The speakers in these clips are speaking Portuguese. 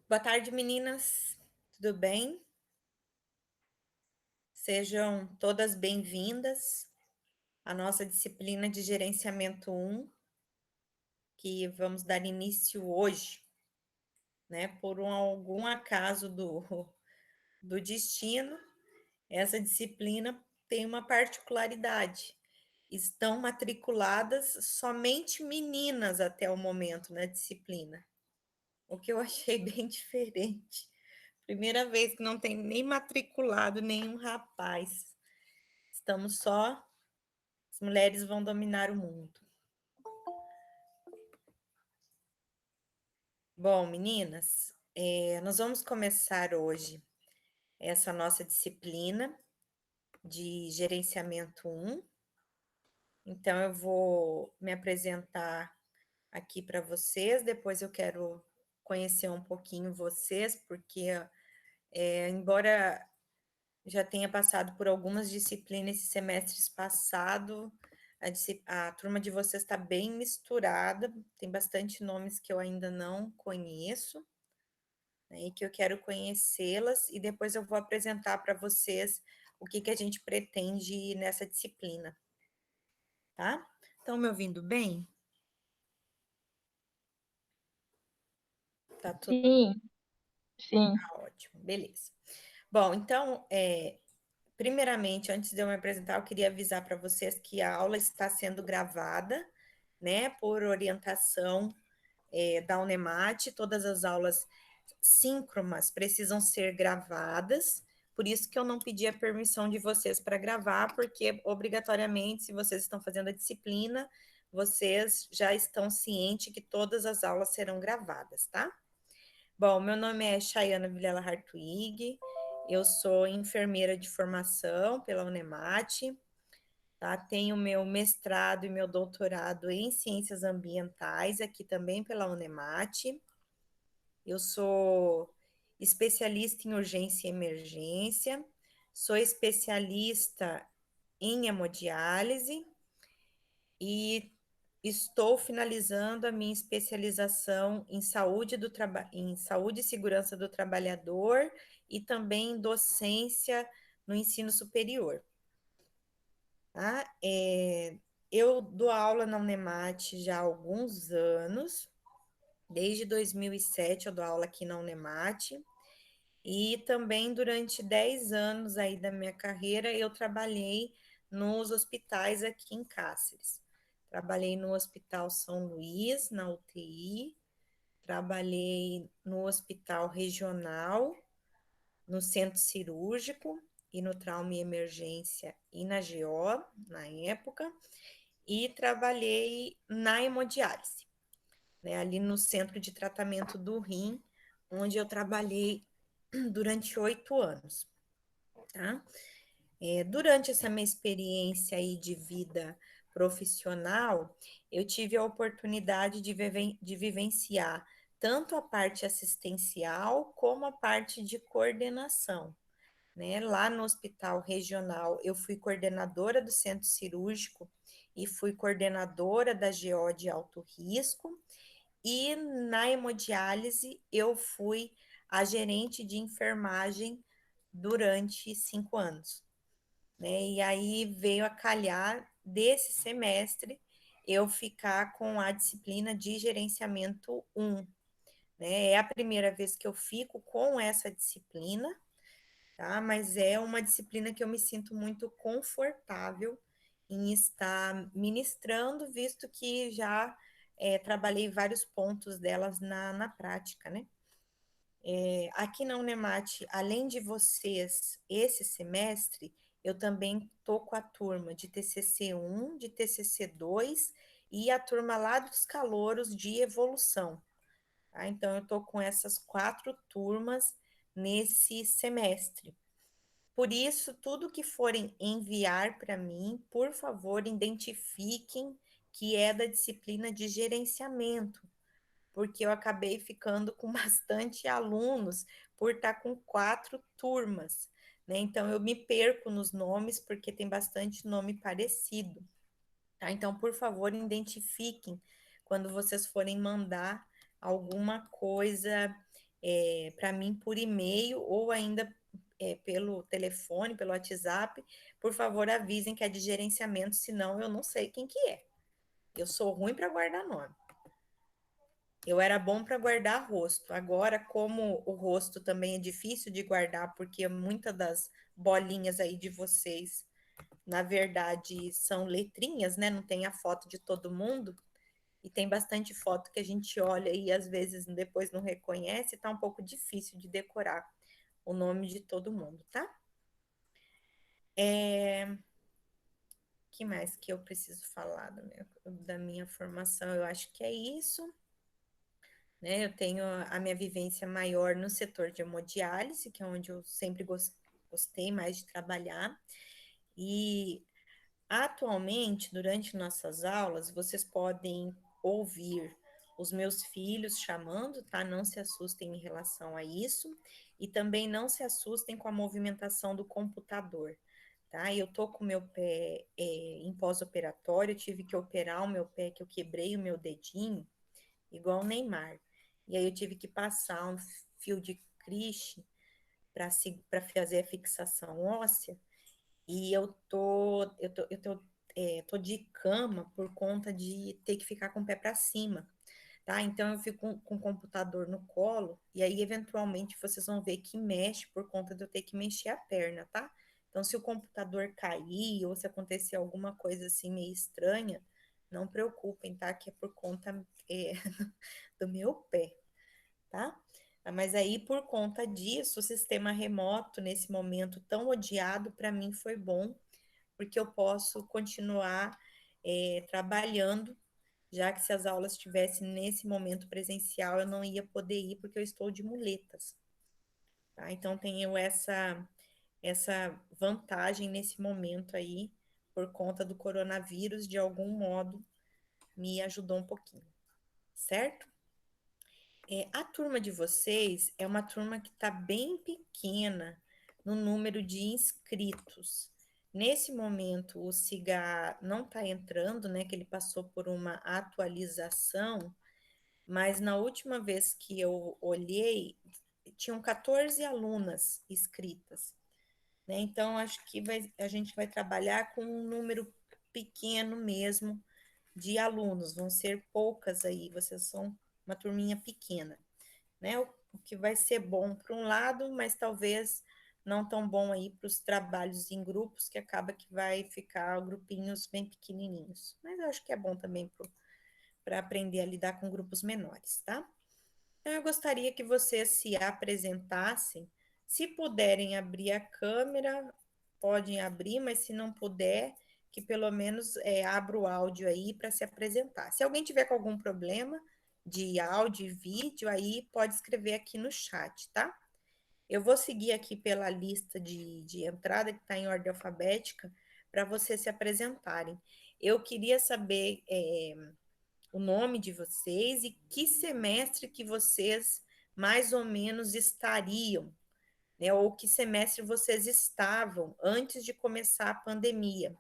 Boa tarde, meninas. Tudo bem? Sejam todas bem-vindas à nossa disciplina de Gerenciamento 1, que vamos dar início hoje, né? Por algum acaso do destino, essa disciplina tem uma particularidade. Estão matriculadas somente meninas até o momento na disciplina, o que eu achei bem diferente. Primeira vez que não tem nem matriculado nenhum rapaz. Estamos só, as mulheres vão dominar o mundo. Bom, meninas, nós vamos começar hoje essa nossa disciplina de gerenciamento 1. Então, eu vou me apresentar aqui para vocês, depois eu quero conhecer um pouquinho vocês, porque, embora já tenha passado por algumas disciplinas esses semestres passado, a turma de vocês está bem misturada, tem bastante nomes que eu ainda não conheço, né, e que eu quero conhecê-las, e depois eu vou apresentar para vocês o que a gente pretende nessa disciplina, tá? Estão me ouvindo bem? Tá tudo Sim, sim. ótimo, beleza. Bom, então, primeiramente, antes de eu me apresentar, eu queria avisar para vocês que a aula está sendo gravada, né, por orientação da Unemat. Todas as aulas síncronas precisam ser gravadas, por isso que eu não pedi a permissão de vocês para gravar, porque obrigatoriamente, se vocês estão fazendo a disciplina, vocês já estão cientes que todas as aulas serão gravadas, tá? Bom, meu nome é Chayana Vilela Hartwig, eu sou enfermeira de formação pela Unemat, tá? Tenho meu mestrado e meu doutorado em ciências ambientais aqui também pela Unemat. Eu sou especialista em urgência e emergência, sou especialista em hemodiálise e estou finalizando a minha especialização em em saúde e segurança do trabalhador e também em docência no ensino superior. Tá? Eu dou aula na Unemat já há alguns anos, desde 2007 eu dou aula aqui na Unemat, e também durante 10 anos aí da minha carreira eu trabalhei nos hospitais aqui em Cáceres. Trabalhei no Hospital São Luís, na UTI, trabalhei no Hospital Regional, no Centro Cirúrgico e no Trauma e Emergência e na GO, na época, e trabalhei na hemodiálise, né, ali no Centro de Tratamento do Rim, onde eu trabalhei durante 8 anos, tá? Durante essa minha experiência aí de vida profissional, eu tive a oportunidade de vivenciar tanto a parte assistencial como a parte de coordenação, né? Lá no hospital regional, eu fui coordenadora do centro cirúrgico e fui coordenadora da GO de alto risco, e na hemodiálise eu fui a gerente de enfermagem durante 5 anos, né? E aí veio a calhar desse semestre eu ficar com a disciplina de gerenciamento 1, né? É a primeira vez que eu fico com essa disciplina, tá? Mas é uma disciplina que eu me sinto muito confortável em estar ministrando, visto que já trabalhei vários pontos delas na prática, né? Aqui na Unemat, além de vocês, esse semestre, eu também tô com a turma de TCC1, de TCC2 e a turma lá dos calouros de evolução, tá? Então, eu tô com essas 4 turmas nesse semestre. Por isso, tudo que forem enviar para mim, por favor, identifiquem que é da disciplina de gerenciamento, porque eu acabei ficando com bastante alunos por estar com 4 turmas, né? Então eu me perco nos nomes porque tem bastante nome parecido, tá? Então, por favor, identifiquem quando vocês forem mandar alguma coisa para mim por e-mail ou ainda pelo telefone, pelo WhatsApp, por favor avisem que é de gerenciamento, senão eu não sei quem que é. Eu sou ruim para guardar nome. Eu era bom para guardar rosto. Agora, como o rosto também é difícil de guardar, porque muitas das bolinhas aí de vocês, na verdade, são letrinhas, né? Não tem a foto de todo mundo. E tem bastante foto que a gente olha e às vezes depois não reconhece, tá um pouco difícil de decorar o nome de todo mundo, tá? Que mais que eu preciso falar da minha formação? Eu acho que é isso, né? Eu tenho a minha vivência maior no setor de hemodiálise, que é onde eu sempre gostei mais de trabalhar. E atualmente, durante nossas aulas, vocês podem ouvir os meus filhos chamando, tá? Não se assustem em relação a isso. E também não se assustem com a movimentação do computador, tá? Eu tô com o meu pé em pós-operatório, eu tive que operar o meu pé, que eu quebrei o meu dedinho, igual o Neymar. E aí eu tive que passar um fio de criche para fazer a fixação óssea. E tô de cama por conta de ter que ficar com o pé para cima, tá? Então eu fico com o computador no colo e aí eventualmente vocês vão ver que mexe por conta de eu ter que mexer a perna, tá? Então se o computador cair ou se acontecer alguma coisa assim meio estranha, não preocupem, tá? Que é por conta do meu pé, tá? Mas aí, por conta disso, o sistema remoto, nesse momento tão odiado, para mim foi bom, porque eu posso continuar trabalhando, já que se as aulas estivessem nesse momento presencial, eu não ia poder ir, porque eu estou de muletas, tá? Então, tenho essa vantagem nesse momento aí, por conta do coronavírus, de algum modo, me ajudou um pouquinho, certo? A turma de vocês é uma turma que está bem pequena no número de inscritos. Nesse momento, o CIGA não está entrando, né? Que ele passou por uma atualização, mas na última vez que eu olhei, tinham 14 alunas inscritas, né? Então, acho que a gente vai trabalhar com um número pequeno mesmo de alunos, vão ser poucas aí, vocês são uma turminha pequena, né? O que vai ser bom para um lado, mas talvez não tão bom aí para os trabalhos em grupos, que acaba que vai ficar grupinhos bem pequenininhos. Mas eu acho que é bom também para aprender a lidar com grupos menores, tá? Então, eu gostaria que vocês se apresentassem. Se puderem abrir a câmera, podem abrir, mas se não puder, que pelo menos abra o áudio aí para se apresentar. Se alguém tiver com algum problema de áudio e vídeo, aí pode escrever aqui no chat, tá? Eu vou seguir aqui pela lista de entrada, que está em ordem alfabética, para vocês se apresentarem. Eu queria saber o nome de vocês e que semestre que vocês mais ou menos estariam, né? Ou que semestre vocês estavam antes de começar a pandemia.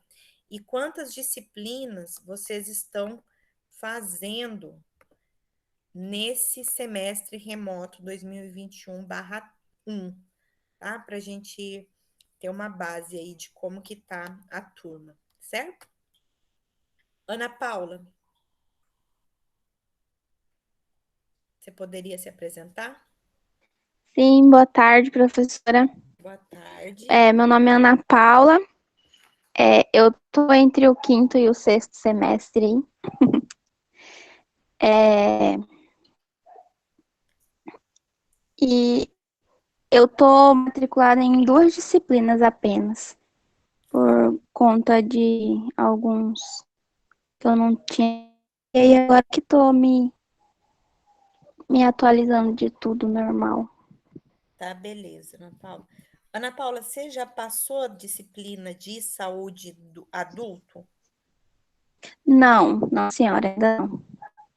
E quantas disciplinas vocês estão fazendo nesse semestre remoto 2021/1, tá? Para a gente ter uma base aí de como que tá a turma, certo? Ana Paula, você poderia se apresentar? Sim, boa tarde, professora. Boa tarde. Meu nome é Ana Paula. Eu tô entre o quinto e o sexto semestre. É, e eu tô matriculada em duas disciplinas apenas, por conta de alguns que eu não tinha. E aí agora que tô me atualizando de tudo normal. Tá, beleza, Ana Paula. Ana Paula, você já passou a disciplina de saúde do adulto? Não, não, senhora, ainda não.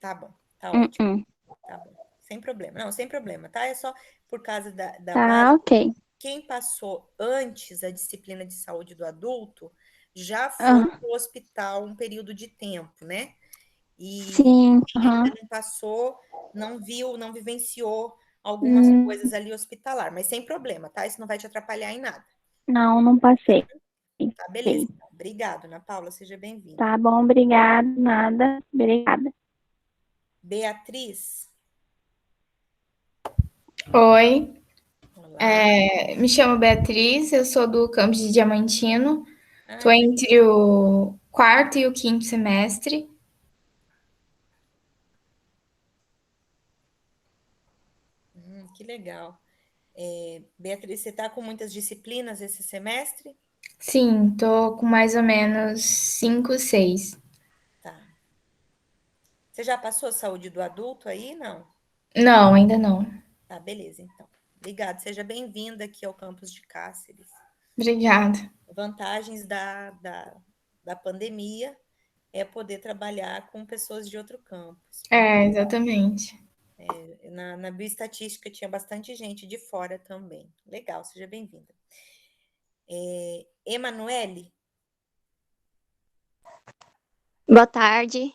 Tá bom, tá ótimo, Uh-uh. tá bom. Sem problema. Não, sem problema, tá? É só por causa da Tá, base. ok. Quem passou antes a disciplina de saúde do adulto já foi Aham. para o hospital um período de tempo, né? E Sim, quem aham. ainda não passou, não viu, não vivenciou algumas coisas ali hospitalar, mas sem problema, tá? Isso não vai te atrapalhar em nada. Não, não passei. Tá, beleza. Então. Obrigado, Ana Paula, seja bem-vinda. Tá bom, obrigada, nada, obrigada. Beatriz, Oi, olá. me chamo Beatriz, eu sou do campus de Diamantino, estou Ah, entre o quarto e o quinto semestre. que legal. Beatriz, você está com muitas disciplinas esse semestre? Sim, estou com mais ou menos 5, 6. Tá. Você já passou a saúde do adulto aí? Não. Não, ainda não. Tá, beleza, então. Obrigada. Seja bem-vinda aqui ao campus de Cáceres. Obrigada. Vantagens da pandemia é poder trabalhar com pessoas de outro campus. Exatamente. Na bioestatística tinha bastante gente de fora também. Legal, seja bem-vinda. Emanuele, Boa tarde,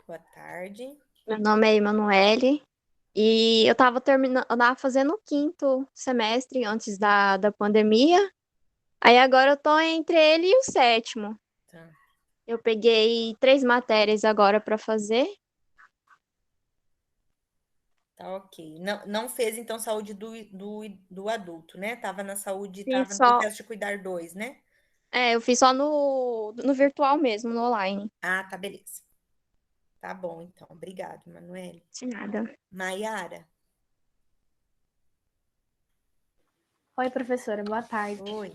boa tarde. meu nome é Emanuele e eu tava fazendo o quinto semestre antes da pandemia, aí agora eu tô entre ele e o sétimo. Tá, Eu peguei 3 matérias agora para fazer. tá ok. Não, não fez, então, saúde do adulto, né? Tava na saúde, Fiz tava no só, processo de cuidar dois, né? eu fiz só no virtual mesmo, no online. Ah, tá, beleza. Tá bom, então. Obrigado, Emanuele. De nada. Maiara, Oi, professora, boa tarde. oi.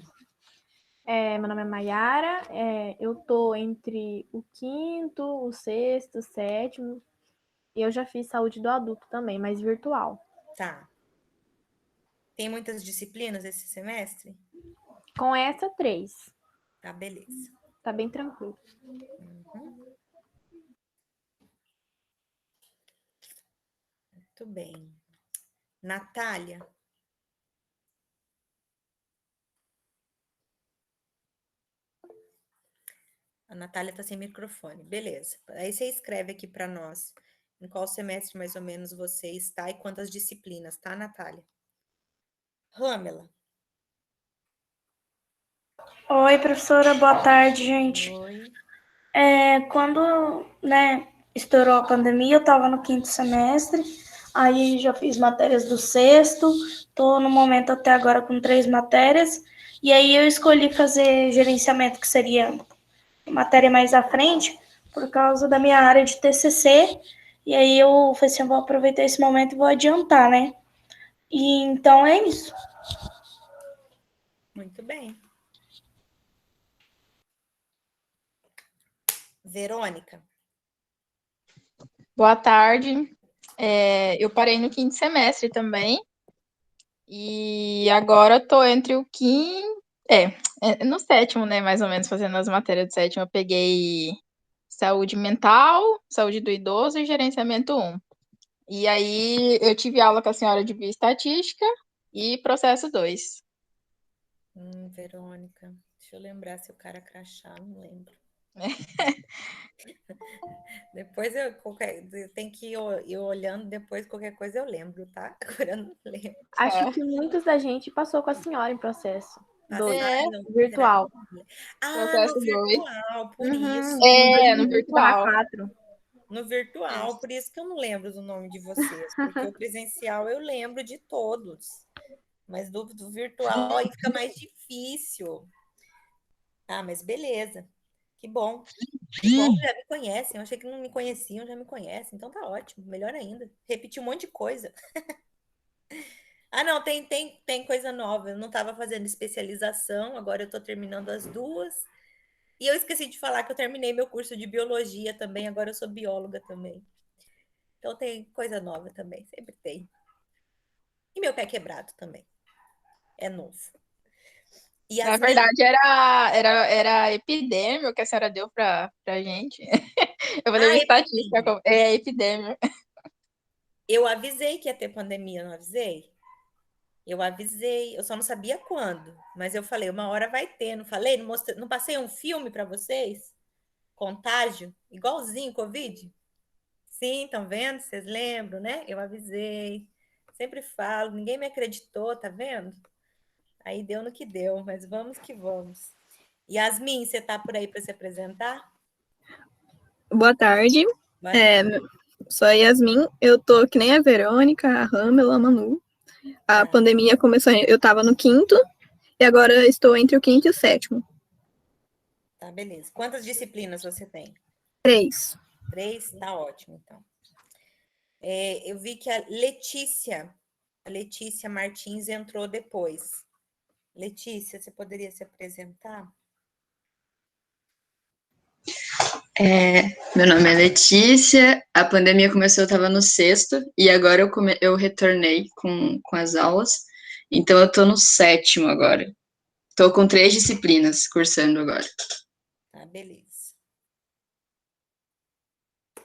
Meu nome é Maiara, eu tô entre o quinto, o sexto, o sétimo, e eu já fiz saúde do adulto também, mas virtual. Tá. Tem muitas disciplinas esse semestre? Com essa, 3. Tá, beleza. Tá bem tranquilo. Uhum. Muito bem. Natália, a Natália tá sem microfone. Beleza. Aí você escreve aqui para nós em qual semestre mais ou menos você está e quantas disciplinas, tá, Natália? Ramela, Oi, professora, boa tarde, gente. oi. Quando, estourou a pandemia, eu estava no quinto semestre, aí já fiz matérias do sexto, estou no momento até agora com 3 matérias, e aí eu escolhi fazer gerenciamento, que seria matéria mais à frente, por causa da minha área de TCC, e aí eu falei assim, eu vou aproveitar esse momento e vou adiantar, né? E então é isso. Muito bem. Verônica, Boa tarde. Eu parei no quinto semestre também. E agora eu tô entre o quinto. No sétimo, né? Mais ou menos, fazendo as matérias do sétimo. Eu peguei saúde mental, saúde do idoso e gerenciamento um. E aí eu tive aula com a senhora de bioestatística e processo 2. Verônica. Deixa eu lembrar se o cara crachá, não lembro. Depois eu tenho que ir olhando, depois qualquer coisa eu lembro, tá? Agora eu não lembro. Acho que muitos da gente passou com a senhora em processo. 2, Passaram? Será que virtual. Ah, no Processo 2. virtual, por isso. Uhum, em No 2020, virtual. 4. No virtual, por isso que eu não lembro do nome de vocês, porque o presencial eu lembro de todos, mas do virtual aí fica mais difícil. Ah, mas beleza. Que bom. Que bom que já me conhecem. Eu achei que não me conheciam, já me conhecem. Então tá ótimo, melhor ainda. Repetir um monte de coisa. Ah, não, tem coisa nova. Eu não estava fazendo especialização, agora eu estou terminando as duas. E eu esqueci de falar que eu terminei meu curso de biologia também, agora eu sou bióloga também. Então tem coisa nova também, sempre tem. E meu pé quebrado também. É novo. E Na Yasmin, verdade, era epidêmio que a senhora deu pra gente. Eu vou fazer estatística. epidemia. É epidêmio. Eu avisei que ia ter pandemia, não avisei? Eu avisei, eu só não sabia quando, mas eu falei, uma hora vai ter, não falei? Não, não passei um filme para vocês? Contágio, igualzinho Covid? Sim, estão vendo? Vocês lembram, né? Eu avisei. Sempre falo, ninguém me acreditou, tá vendo? Aí deu no que deu, mas vamos que vamos. Yasmin, você tá por aí para se apresentar? Boa tarde. Boa tarde. Sou a Yasmin. Eu tô que nem a Verônica, a Ramela, a Manu. A pandemia começou, eu tava no 5º e agora estou entre o 5º e o 7º. Tá, beleza. Quantas disciplinas você tem? 3. 3? Tá ótimo, então. Eu vi que a Letícia Martins entrou depois. Letícia, você poderia se apresentar? Meu nome é Letícia, a pandemia começou, eu estava no 6º, e agora eu retornei com as aulas, então eu estou no 7º agora. Estou com 3 disciplinas cursando agora. Tá, beleza.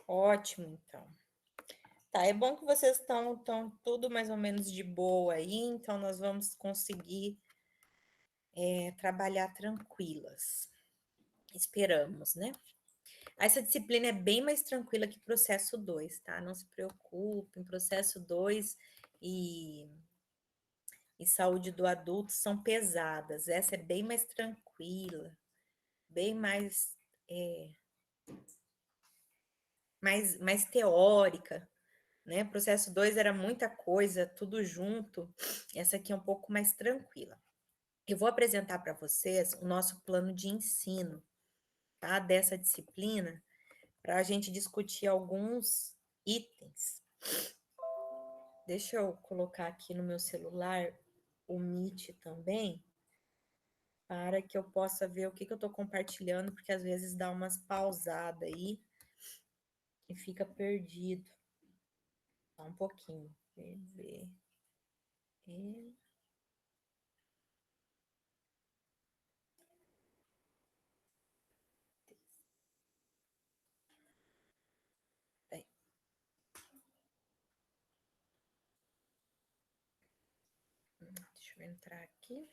Ótimo, então. Tá, é bom que vocês estão tudo mais ou menos de boa aí, então nós vamos conseguir trabalhar tranquilas. Esperamos, né? Essa disciplina é bem mais tranquila que processo 2, tá? Não se preocupem, processo 2 e saúde do adulto são pesadas. Essa é bem mais tranquila, bem mais, mais teórica, né? Processo 2 era muita coisa, tudo junto. Essa aqui é um pouco mais tranquila. Eu vou apresentar para vocês o nosso plano de ensino, tá? Dessa disciplina, para a gente discutir alguns itens. Deixa eu colocar aqui no meu celular o Meet também, para que eu possa ver o que eu estou compartilhando, porque às vezes dá umas pausadas aí e fica perdido. Só um pouquinho. Ver. Deixa eu entrar aqui.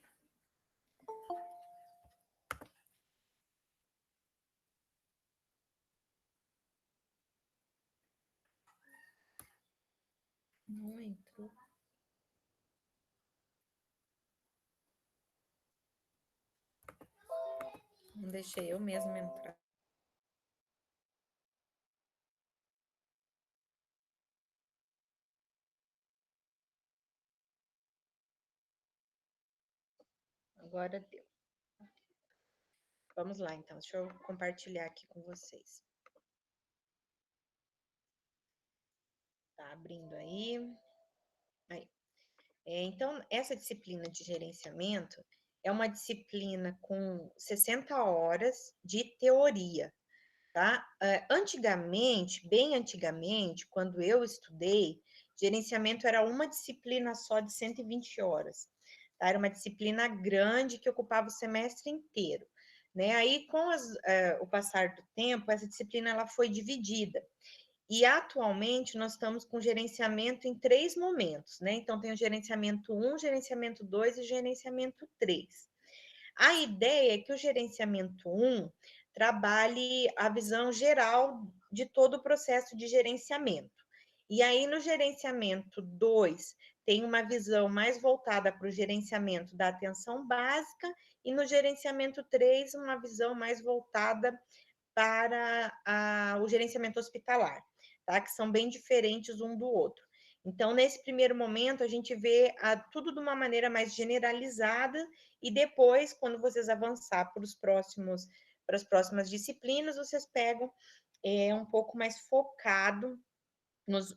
Não entrou. Não deixei eu mesmo entrar. Agora deu. Vamos lá, então. Deixa eu compartilhar aqui com vocês. Tá abrindo aí. Aí. Então, essa disciplina de gerenciamento é uma disciplina com 60 horas de teoria, tá? Antigamente, bem antigamente, quando eu estudei, gerenciamento era uma disciplina só de 120 horas. Tá? Era uma disciplina grande que ocupava o semestre inteiro. Né? Aí, com o passar do tempo, essa disciplina ela foi dividida. E atualmente nós estamos com gerenciamento em 3 momentos, né? Então tem o gerenciamento 1, gerenciamento 2 e gerenciamento 3. A ideia é que o gerenciamento 1 trabalhe a visão geral de todo o processo de gerenciamento. E aí no gerenciamento 2 tem uma visão mais voltada para o gerenciamento da atenção básica e no gerenciamento 3 uma visão mais voltada para o gerenciamento hospitalar, tá? Que são bem diferentes um do outro. Então, nesse primeiro momento, a gente vê tudo de uma maneira mais generalizada e depois, quando vocês avançar para as próximas disciplinas, vocês pegam um pouco mais focado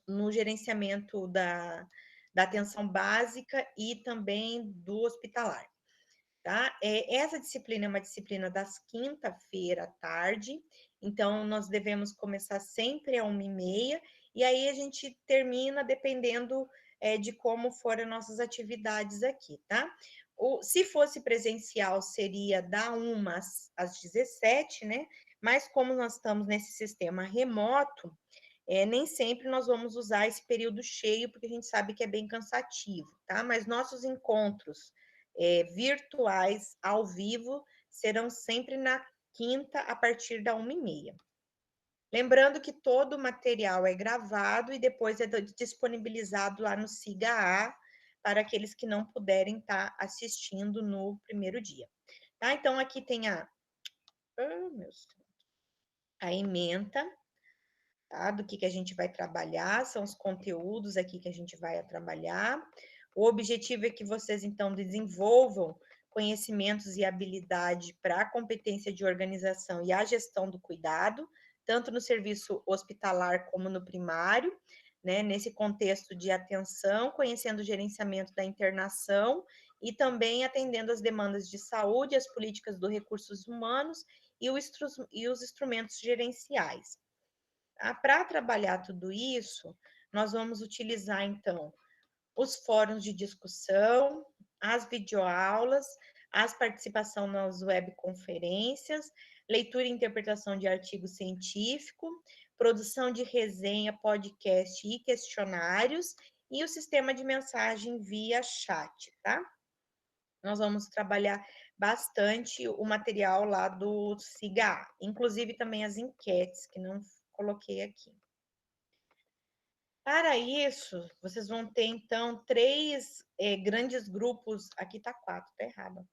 no gerenciamento da atenção básica e também do hospitalar. Tá? Essa disciplina é uma disciplina das quinta-feira à tarde, então nós devemos começar sempre às 13h30, e aí a gente termina dependendo de como forem as nossas atividades aqui, tá? Se fosse presencial, seria da 1 às 17h, né? Mas como nós estamos nesse sistema remoto, nem sempre nós vamos usar esse período cheio, porque a gente sabe que é bem cansativo, tá? Mas nossos encontros virtuais, ao vivo, serão sempre na quinta, a partir da 13h30. Lembrando que todo o material é gravado e depois é disponibilizado lá no SIGA-A para aqueles que não puderem estar assistindo no primeiro dia. Tá? Então, aqui tem a ementa, tá? Do que a gente vai trabalhar, são os conteúdos aqui que a gente vai trabalhar. O objetivo é que vocês, então, desenvolvam conhecimentos e habilidade para a competência de organização e a gestão do cuidado, tanto no serviço hospitalar como no primário, né? Nesse contexto de atenção, conhecendo o gerenciamento da internação e também atendendo as demandas de saúde, as políticas dos recursos humanos e os instrumentos gerenciais. Para trabalhar tudo isso, nós vamos utilizar, então, os fóruns de discussão, as videoaulas, as participação nas webconferências, leitura e interpretação de artigo científico, produção de resenha, podcast e questionários, e o sistema de mensagem via chat, tá? Nós vamos trabalhar bastante o material lá do SIGA, inclusive também as enquetes, que não coloquei aqui. Para isso, vocês vão ter, então, 3 grandes grupos, aqui tá 4, tá errado.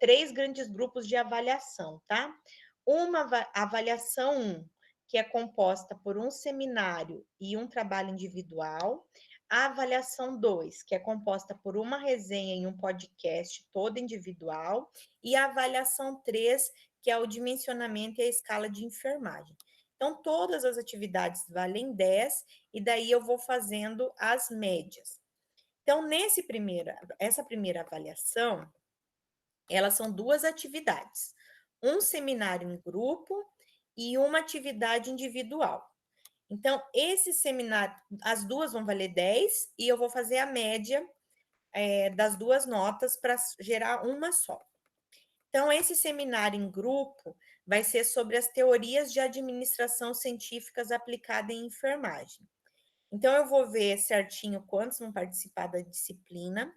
3 grandes grupos de avaliação, tá? Uma avaliação 1, que é composta por um seminário e um trabalho individual. A avaliação 2, que é composta por uma resenha e um podcast todo individual. E a avaliação 3, que é o dimensionamento e a escala de enfermagem. Então, todas as atividades valem 10, e daí eu vou fazendo as médias. Então, essa primeira avaliação, elas são 2 atividades. Um seminário em grupo e uma atividade individual. Então, esse seminário, as 2 vão valer 10, e eu vou fazer a média das 2 notas para gerar uma só. Então, esse seminário em grupo vai ser sobre as teorias de administração científicas aplicada em enfermagem. Então, eu vou ver certinho quantos vão participar da disciplina,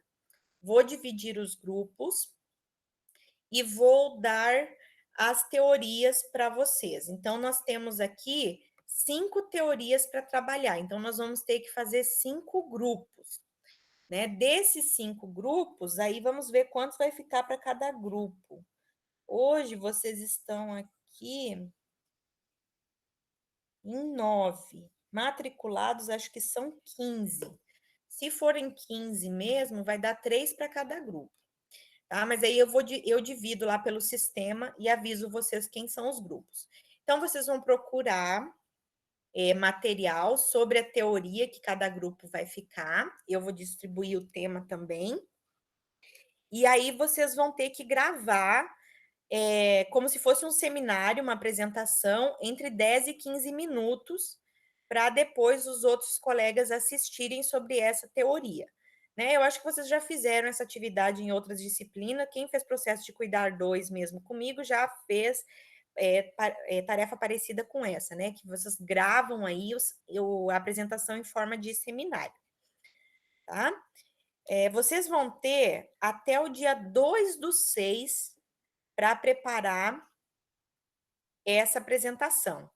vou dividir os grupos e vou dar as teorias para vocês. Então, nós temos aqui 5 teorias para trabalhar. Então, nós vamos ter que fazer 5 grupos, né? Desses 5 grupos, aí vamos ver quantos vai ficar para cada grupo. Hoje, vocês estão aqui em 9. Matriculados, acho que são 15. Se forem 15 mesmo, vai dar 3 para cada grupo. Tá? Mas aí eu divido lá pelo sistema e aviso vocês quem são os grupos. Então, vocês vão procurar material sobre a teoria que cada grupo vai ficar. Eu vou distribuir o tema também. E aí, vocês vão ter que gravar como se fosse um seminário, uma apresentação, entre 10 e 15 minutos, para depois os outros colegas assistirem sobre essa teoria. Né? Eu acho que vocês já fizeram essa atividade em outras disciplinas. Quem fez processo de cuidar 2 mesmo comigo já fez tarefa parecida com essa, né? Que vocês gravam aí a apresentação em forma de seminário. Tá? Vocês vão ter até o dia 2/6 para preparar essa apresentação,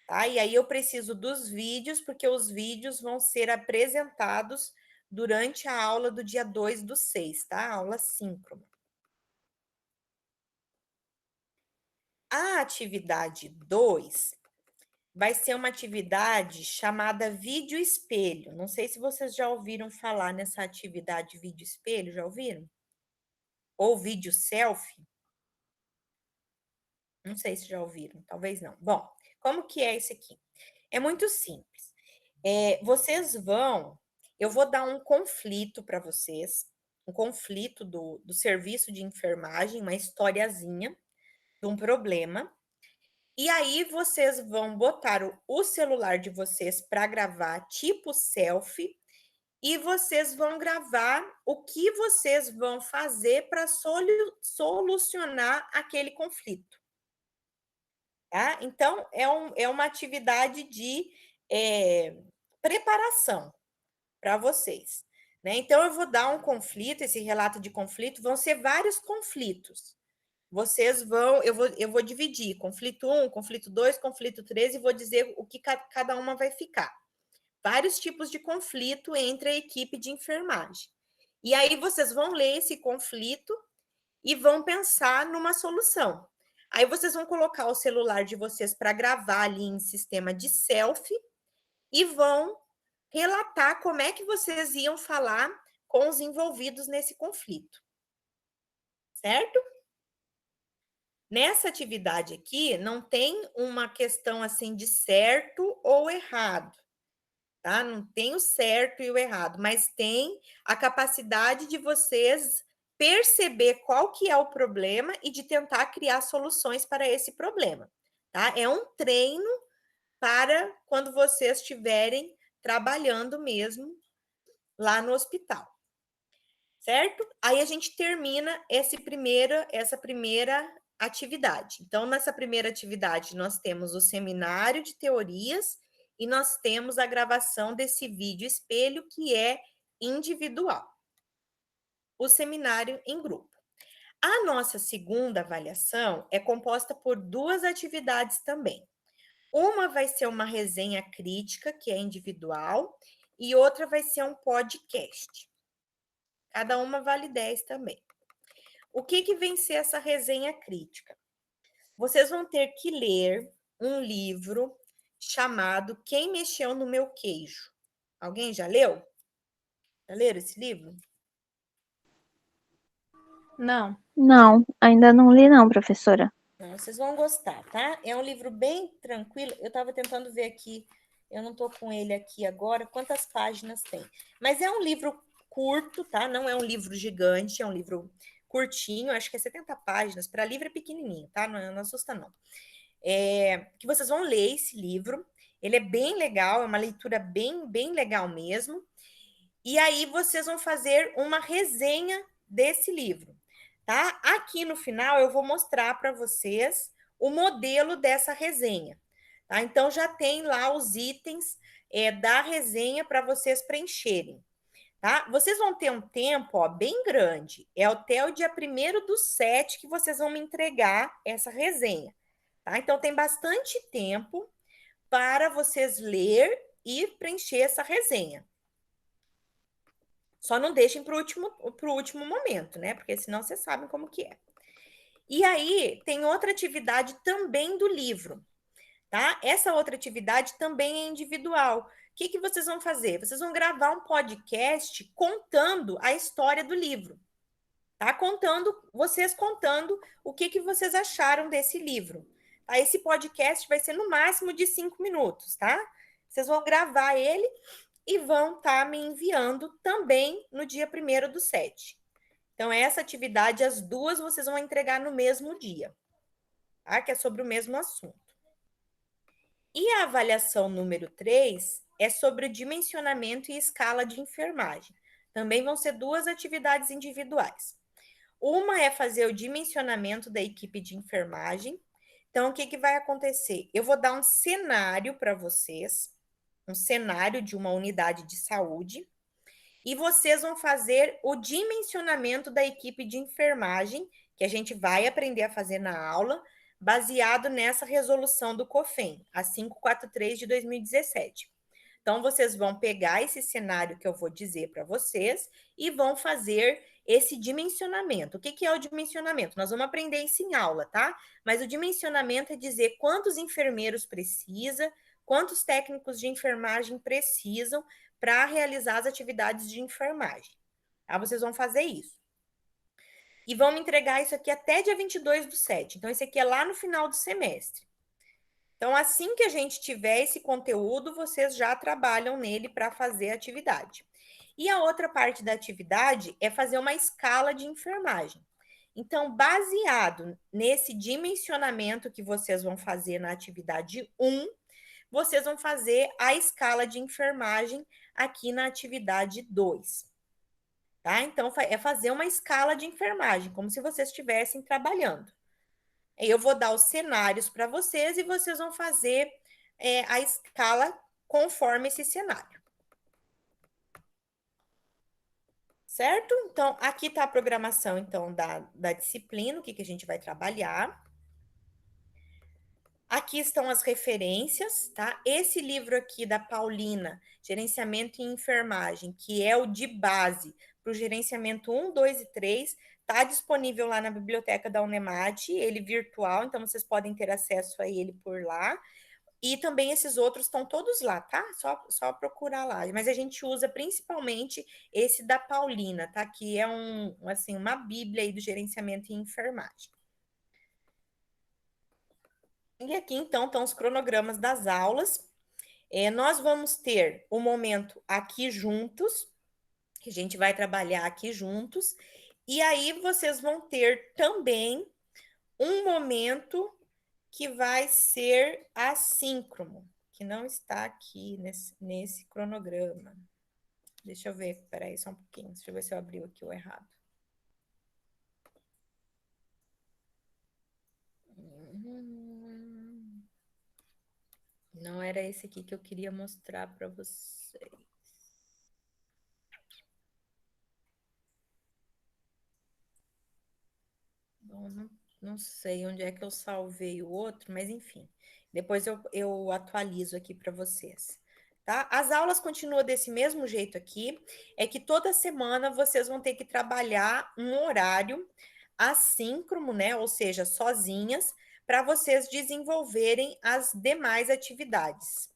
tá? E aí eu preciso dos vídeos, porque os vídeos vão ser apresentados durante a aula do dia 2/6, tá? Aula síncrona. A atividade 2 vai ser uma atividade chamada vídeo espelho. Não sei se vocês já ouviram falar nessa atividade vídeo espelho, já ouviram? Ou vídeo selfie? Não sei se já ouviram, talvez não. Bom, como que é esse aqui? É muito simples. Eu vou dar um conflito para vocês, um conflito do serviço de enfermagem, uma historiazinha de um problema. E aí vocês vão botar o celular de vocês para gravar tipo selfie, e vocês vão gravar o que vocês vão fazer para solucionar aquele conflito. Tá? Então, é uma atividade de preparação para vocês. Né? Então, eu vou dar um conflito, esse relato de conflito, vão ser vários conflitos. vocês vão, eu vou dividir conflito 1, conflito 2, conflito 3 e vou dizer o que cada uma vai ficar. Vários tipos de conflito entre a equipe de enfermagem. E aí vocês vão ler esse conflito e vão pensar numa solução. Aí vocês vão colocar o celular de vocês para gravar ali em sistema de selfie e vão relatar como é que vocês iam falar com os envolvidos nesse conflito. Certo? Nessa atividade aqui, não tem uma questão assim de certo ou errado, tá? Não tem o certo e o errado, mas tem a capacidade de vocês perceber qual que é o problema e de tentar criar soluções para esse problema, tá? É um treino para quando vocês estiverem trabalhando mesmo lá no hospital. Certo? Aí a gente termina essa primeira atividade. Então, nessa primeira atividade, nós temos o seminário de teorias e nós temos a gravação desse vídeo espelho, que é individual. O seminário em grupo. A nossa segunda avaliação é composta por 2 atividades também. Uma vai ser uma resenha crítica, que é individual, e outra vai ser um podcast. Cada uma vale 10 também. O que vem ser essa resenha crítica? Vocês vão ter que ler um livro chamado Quem Mexeu no Meu Queijo. Alguém já leu? Já leram esse livro? Não. Não, ainda não li não, professora. Não, vocês vão gostar, tá? É um livro bem tranquilo. Eu estava tentando ver aqui, eu não estou com ele aqui agora, quantas páginas tem. Mas é um livro curto, tá? Não é um livro gigante, é um livro curtinho, acho que é 70 páginas. Para livro é pequenininho, tá? Não assusta, não. Que vocês vão ler esse livro. Ele é bem legal, é uma leitura bem legal mesmo. E aí vocês vão fazer uma resenha desse livro, tá? Aqui no final eu vou mostrar para vocês o modelo dessa resenha, tá? Então já tem lá os itens da resenha para vocês preencherem, tá? Vocês vão ter um tempo, ó, bem grande. É até o dia 1º/7 que vocês vão me entregar essa resenha, tá? Então tem bastante tempo para vocês ler e preencher essa resenha. Só não deixem para o último momento, né? Porque senão vocês sabem como que é. E aí, tem outra atividade também do livro, tá? Essa outra atividade também é individual. O que vocês vão fazer? Vocês vão gravar um podcast contando a história do livro, tá? Vocês contando o que vocês acharam desse livro. Tá? Esse podcast vai ser no máximo de 5 minutos, tá? Vocês vão gravar ele e vão estar me enviando também no dia 1º/7. Então, essa atividade, as 2, vocês vão entregar no mesmo dia, tá? Que é sobre o mesmo assunto. E a avaliação número 3 é sobre o dimensionamento e escala de enfermagem. Também vão ser 2 atividades individuais. Uma é fazer o dimensionamento da equipe de enfermagem. Então, o que vai acontecer? Eu vou dar um cenário para vocês, um cenário de uma unidade de saúde, e vocês vão fazer o dimensionamento da equipe de enfermagem, que a gente vai aprender a fazer na aula, baseado nessa resolução do COFEM, a 543 de 2017. Então, vocês vão pegar esse cenário que eu vou dizer para vocês e vão fazer esse dimensionamento. O que é o dimensionamento? Nós vamos aprender isso em aula, tá? Mas o dimensionamento é dizer quantos enfermeiros precisa, quantos técnicos de enfermagem precisam para realizar as atividades de enfermagem. Tá? Vocês vão fazer isso. E vão me entregar isso aqui até dia 22/7. Então, esse aqui é lá no final do semestre. Então, assim que a gente tiver esse conteúdo, vocês já trabalham nele para fazer a atividade. E a outra parte da atividade é fazer uma escala de enfermagem. Então, baseado nesse dimensionamento que vocês vão fazer na atividade 1, vocês vão fazer a escala de enfermagem aqui na atividade 2. Tá? Então, é fazer uma escala de enfermagem, como se vocês estivessem trabalhando. Eu vou dar os cenários para vocês e vocês vão fazer a escala conforme esse cenário. Certo? Então, aqui está a programação, então, da disciplina, o que a gente vai trabalhar. Aqui estão as referências, tá? Esse livro aqui da Paulina, Gerenciamento e Enfermagem, que é o de base para o gerenciamento 1, 2 e 3, está disponível lá na biblioteca da Unemate, ele virtual, então vocês podem ter acesso a ele por lá. E também esses outros estão todos lá, tá? Só procurar lá. Mas a gente usa principalmente esse da Paulina, tá? Que é assim, uma bíblia aí do gerenciamento e enfermagem. E aqui, então, estão os cronogramas das aulas. Nós vamos ter o momento aqui juntos, que a gente vai trabalhar aqui juntos. E aí, vocês vão ter também um momento que vai ser assíncrono, que não está aqui nesse cronograma. Deixa eu ver, peraí, só um pouquinho. Deixa eu ver se eu abri aqui o errado. Não era esse aqui que eu queria mostrar para vocês. Bom, não sei onde é que eu salvei o outro, mas enfim. Depois eu atualizo aqui para vocês. Tá? As aulas continuam desse mesmo jeito aqui. É que toda semana vocês vão ter que trabalhar um horário assíncrono, né? Ou seja, sozinhas, para vocês desenvolverem as demais atividades.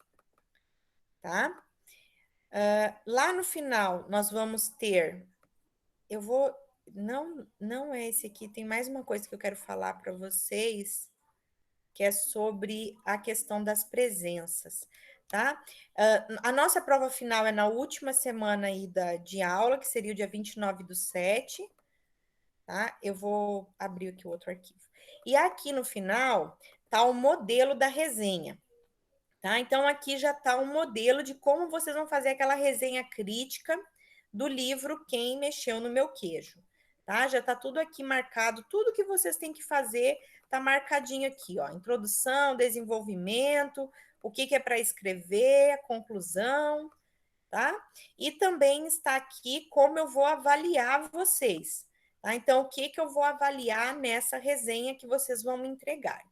Tá? Lá no final, nós vamos ter... Não é esse aqui, tem mais uma coisa que eu quero falar para vocês, que é sobre a questão das presenças, tá? A nossa prova final é na última semana aí de aula, que seria o dia 29/7, tá? Eu vou abrir aqui o outro arquivo. E aqui no final tá o modelo da resenha, tá? Então, aqui já tá um modelo de como vocês vão fazer aquela resenha crítica do livro Quem Mexeu no Meu Queijo, tá? Já tá tudo aqui marcado, tudo que vocês têm que fazer tá marcadinho aqui, ó. Introdução, desenvolvimento, o que é para escrever, a conclusão, tá? E também está aqui como eu vou avaliar vocês, tá? Então, o que eu vou avaliar nessa resenha que vocês vão me entregar,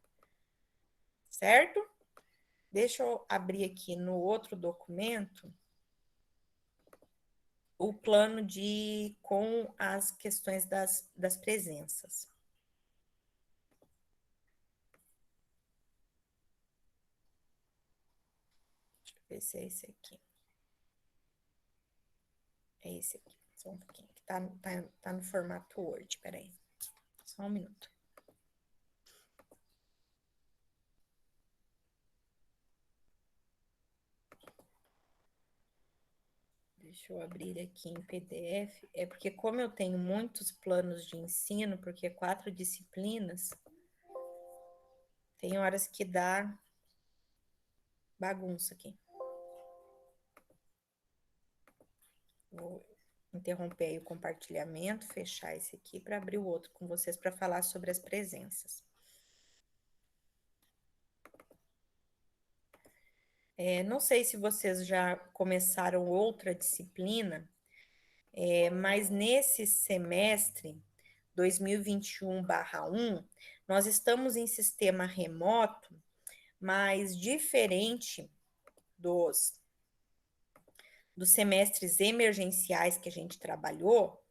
certo? Deixa eu abrir aqui no outro documento o plano com as questões das presenças. Deixa eu ver se é esse aqui. É esse aqui, só um pouquinho, que tá no formato Word, peraí. Só um minuto. Deixa eu abrir aqui em PDF. É porque como eu tenho muitos planos de ensino, porque 4 disciplinas, tem horas que dá bagunça aqui. Vou interromper aí o compartilhamento, fechar esse aqui para abrir o outro com vocês para falar sobre as presenças. Não sei se vocês já começaram outra disciplina, mas nesse semestre 2021/1, nós estamos em sistema remoto, mas diferente dos semestres emergenciais que a gente trabalhou,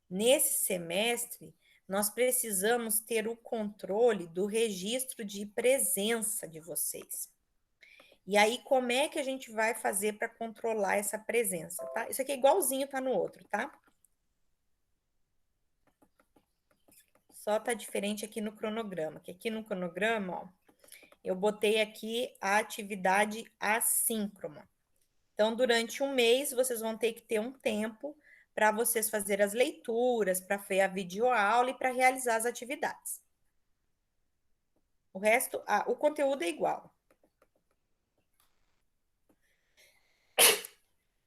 nesse semestre nós precisamos ter o controle do registro de presença de vocês. E aí, como é que a gente vai fazer para controlar essa presença, tá? Isso aqui é igualzinho tá no outro, tá? Só tá diferente aqui no cronograma, que aqui no cronograma, ó, eu botei aqui a atividade assíncrona. Então, durante um mês, vocês vão ter que ter um tempo para vocês fazer as leituras, para ver a videoaula e para realizar as atividades. O resto, o conteúdo é igual.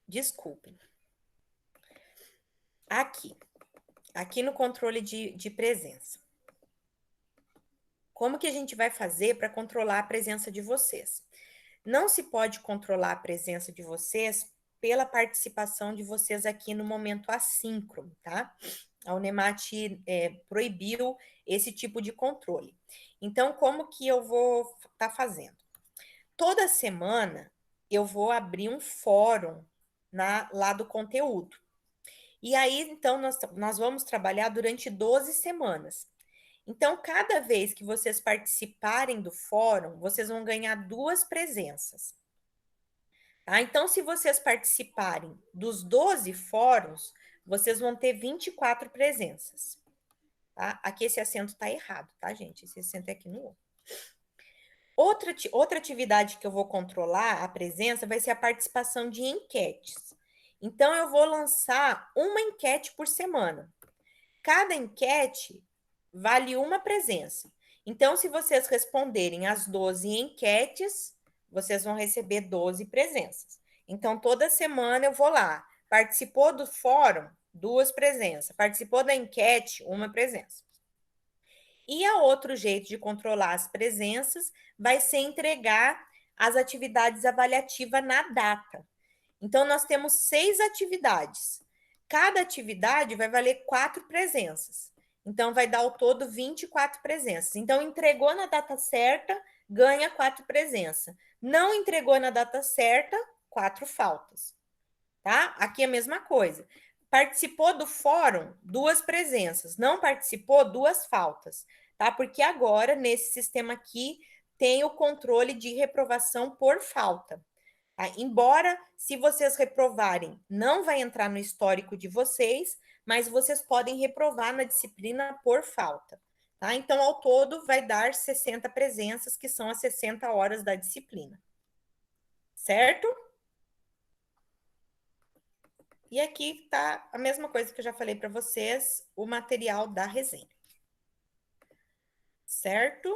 Desculpem. Aqui no controle de presença. Como que a gente vai fazer para controlar a presença de vocês? Não se pode controlar a presença de vocês pela participação de vocês aqui no momento assíncrono, tá? A Unemat proibiu esse tipo de controle. Então, como que eu vou estar fazendo? Toda semana eu vou abrir um fórum lá do conteúdo. E aí, então, nós vamos trabalhar durante 12 semanas. Então, cada vez que vocês participarem do fórum, vocês vão ganhar 2 presenças. Tá? Então, se vocês participarem dos 12 fóruns, vocês vão ter 24 presenças. Tá? Aqui esse acento está errado, tá, gente? Esse acento é aqui no O. Outra atividade que eu vou controlar a presença vai ser a participação de enquetes. Então, eu vou lançar uma enquete por semana. Cada enquete vale uma presença. Então, se vocês responderem as 12 enquetes, vocês vão receber 12 presenças. Então, toda semana eu vou lá. Participou do fórum? 2 presenças. Participou da enquete? 1 presença. E a outro jeito de controlar as presenças vai ser entregar as atividades avaliativas na data. Então, nós temos 6 atividades. Cada atividade vai valer 4 presenças. Então, vai dar ao todo 24 presenças. Então, entregou na data certa, ganha 4 presenças. Não entregou na data certa, 4 faltas. Tá? Aqui é a mesma coisa. Participou do fórum, 2 presenças. Não participou, 2 faltas. Tá? Porque agora, nesse sistema aqui, tem o controle de reprovação por falta. Tá? Embora, se vocês reprovarem, não vai entrar no histórico de vocês, mas vocês podem reprovar na disciplina por falta. Tá? Então, ao todo, vai dar 60 presenças, que são as 60 horas da disciplina. Certo? E aqui tá a mesma coisa que eu já falei para vocês, o material da resenha. Certo?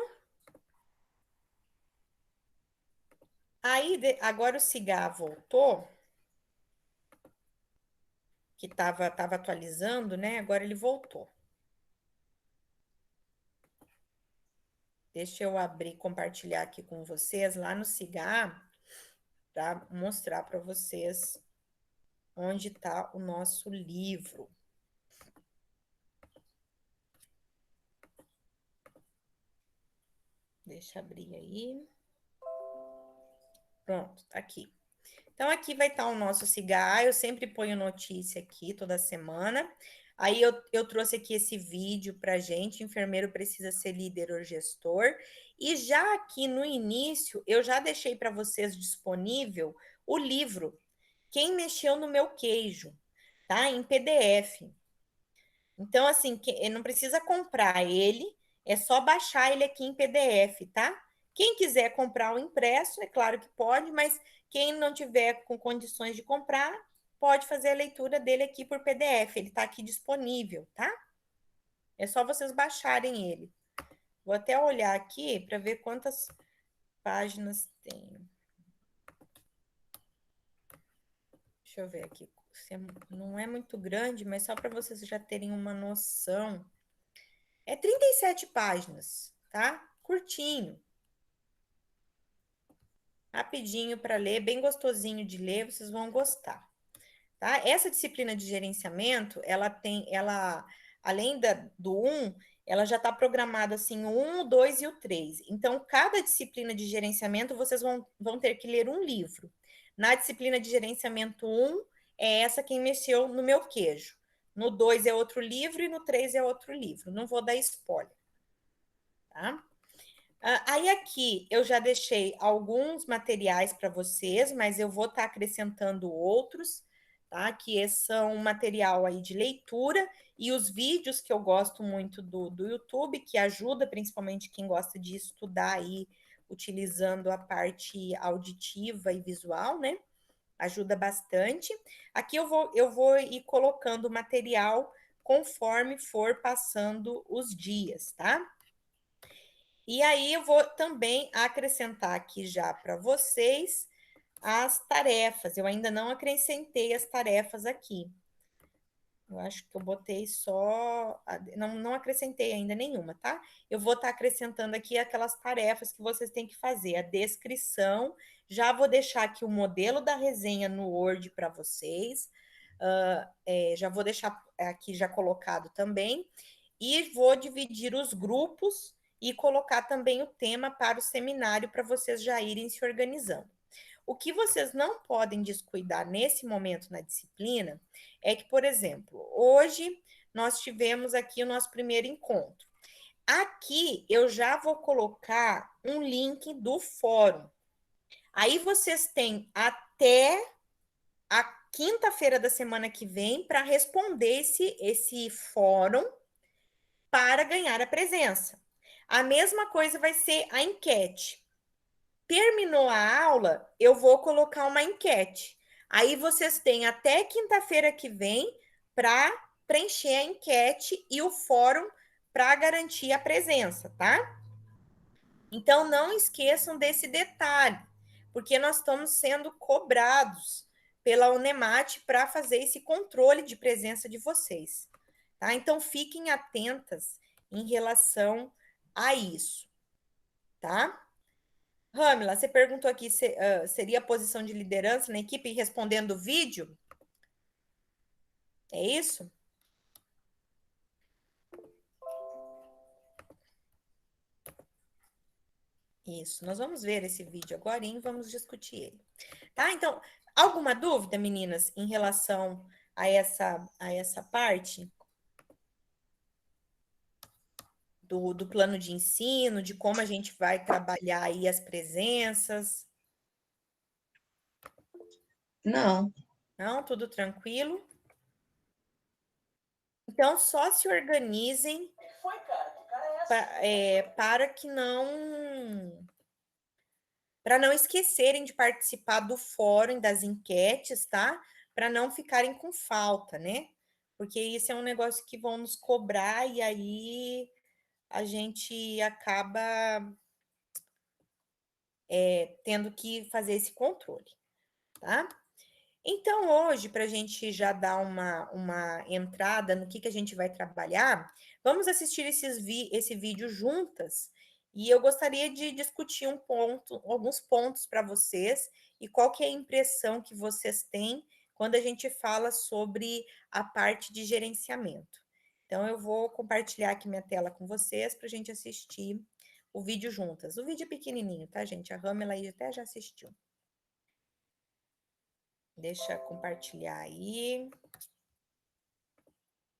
Aí, agora o Cigar voltou, que estava atualizando, né? Agora ele voltou. Deixa eu abrir, compartilhar aqui com vocês lá no Cigar, para mostrar para vocês onde está o nosso livro. Deixa eu abrir aí. Pronto, tá aqui. Então, aqui vai estar o nosso Cigar. Eu sempre ponho notícia aqui toda semana. Aí, eu trouxe aqui esse vídeo para gente. Enfermeiro precisa ser líder ou gestor. E já aqui no início, eu já deixei para vocês disponível o livro Quem Mexeu no Meu Queijo, tá? Em PDF. Então, assim, não precisa comprar ele, é só baixar ele aqui em PDF, tá? Quem quiser comprar o impresso, é claro que pode, mas quem não tiver com condições de comprar, pode fazer a leitura dele aqui por PDF. Ele está aqui disponível, tá? É só vocês baixarem ele. Vou até olhar aqui para ver quantas páginas tem. Deixa eu ver aqui. Não é muito grande, mas só para vocês já terem uma noção. É 37 páginas, tá? Curtinho. Rapidinho para ler, bem gostosinho de ler, vocês vão gostar. Tá? Essa disciplina de gerenciamento, além do 1, ela já está programada assim, o 1, o 2 e o 3. Então, cada disciplina de gerenciamento, vocês vão ter que ler um livro. Na disciplina de gerenciamento 1, é essa Quem Mexeu no Meu Queijo. No 2 é outro livro e no 3 é outro livro. Não vou dar spoiler. Tá? Aí aqui eu já deixei alguns materiais para vocês, mas eu vou estar acrescentando outros, tá? Que são material aí de leitura e os vídeos que eu gosto muito do YouTube, que ajuda principalmente quem gosta de estudar aí utilizando a parte auditiva e visual, né? Ajuda bastante. Aqui eu vou ir colocando material conforme for passando os dias, tá? E aí eu vou também acrescentar aqui já para vocês as tarefas. Eu ainda não acrescentei as tarefas aqui. Eu acho que eu botei só... Não acrescentei ainda nenhuma, tá? Eu vou estar acrescentando aqui aquelas tarefas que vocês têm que fazer. A descrição Já vou deixar aqui o modelo da resenha no Word para vocês. Já vou deixar aqui já colocado também. E vou dividir os grupos e colocar também o tema para o seminário para vocês já irem se organizando. O que vocês não podem descuidar nesse momento na disciplina é que, por exemplo, hoje nós tivemos aqui o nosso primeiro encontro. Aqui eu já vou colocar um link do fórum. Aí vocês têm até a quinta-feira da semana que vem para responder esse fórum para ganhar a presença. A mesma coisa vai ser a enquete. Terminou a aula, eu vou colocar uma enquete. Aí vocês têm até quinta-feira que vem para preencher a enquete e o fórum para garantir a presença, tá? Então, não esqueçam desse detalhe, porque nós estamos sendo cobrados pela Unemat para fazer esse controle de presença de vocês, tá? Então, fiquem atentas em relação a isso, tá? Ramila, você perguntou aqui se seria a posição de liderança na equipe respondendo o vídeo? É isso? Isso, nós vamos ver esse vídeo agora e vamos discutir ele. Tá? Então, alguma dúvida, meninas, em relação a essa parte do plano de ensino, de como a gente vai trabalhar aí as presenças? Não. Não? Tudo tranquilo? Então, só se organizem para que para não esquecerem de participar do fórum, das enquetes, tá? Para não ficarem com falta, né? Porque isso é um negócio que vão nos cobrar e aí a gente acaba tendo que fazer esse controle, tá? Então, hoje, para a gente já dar uma entrada no que a gente vai trabalhar, vamos assistir esse vídeo juntas e eu gostaria de discutir alguns pontos para vocês e qual que é a impressão que vocês têm quando a gente fala sobre a parte de gerenciamento. Então, eu vou compartilhar aqui minha tela com vocês para a gente assistir o vídeo juntas. O vídeo é pequenininho, tá, gente? A Ramila aí até já assistiu. Deixa eu compartilhar aí.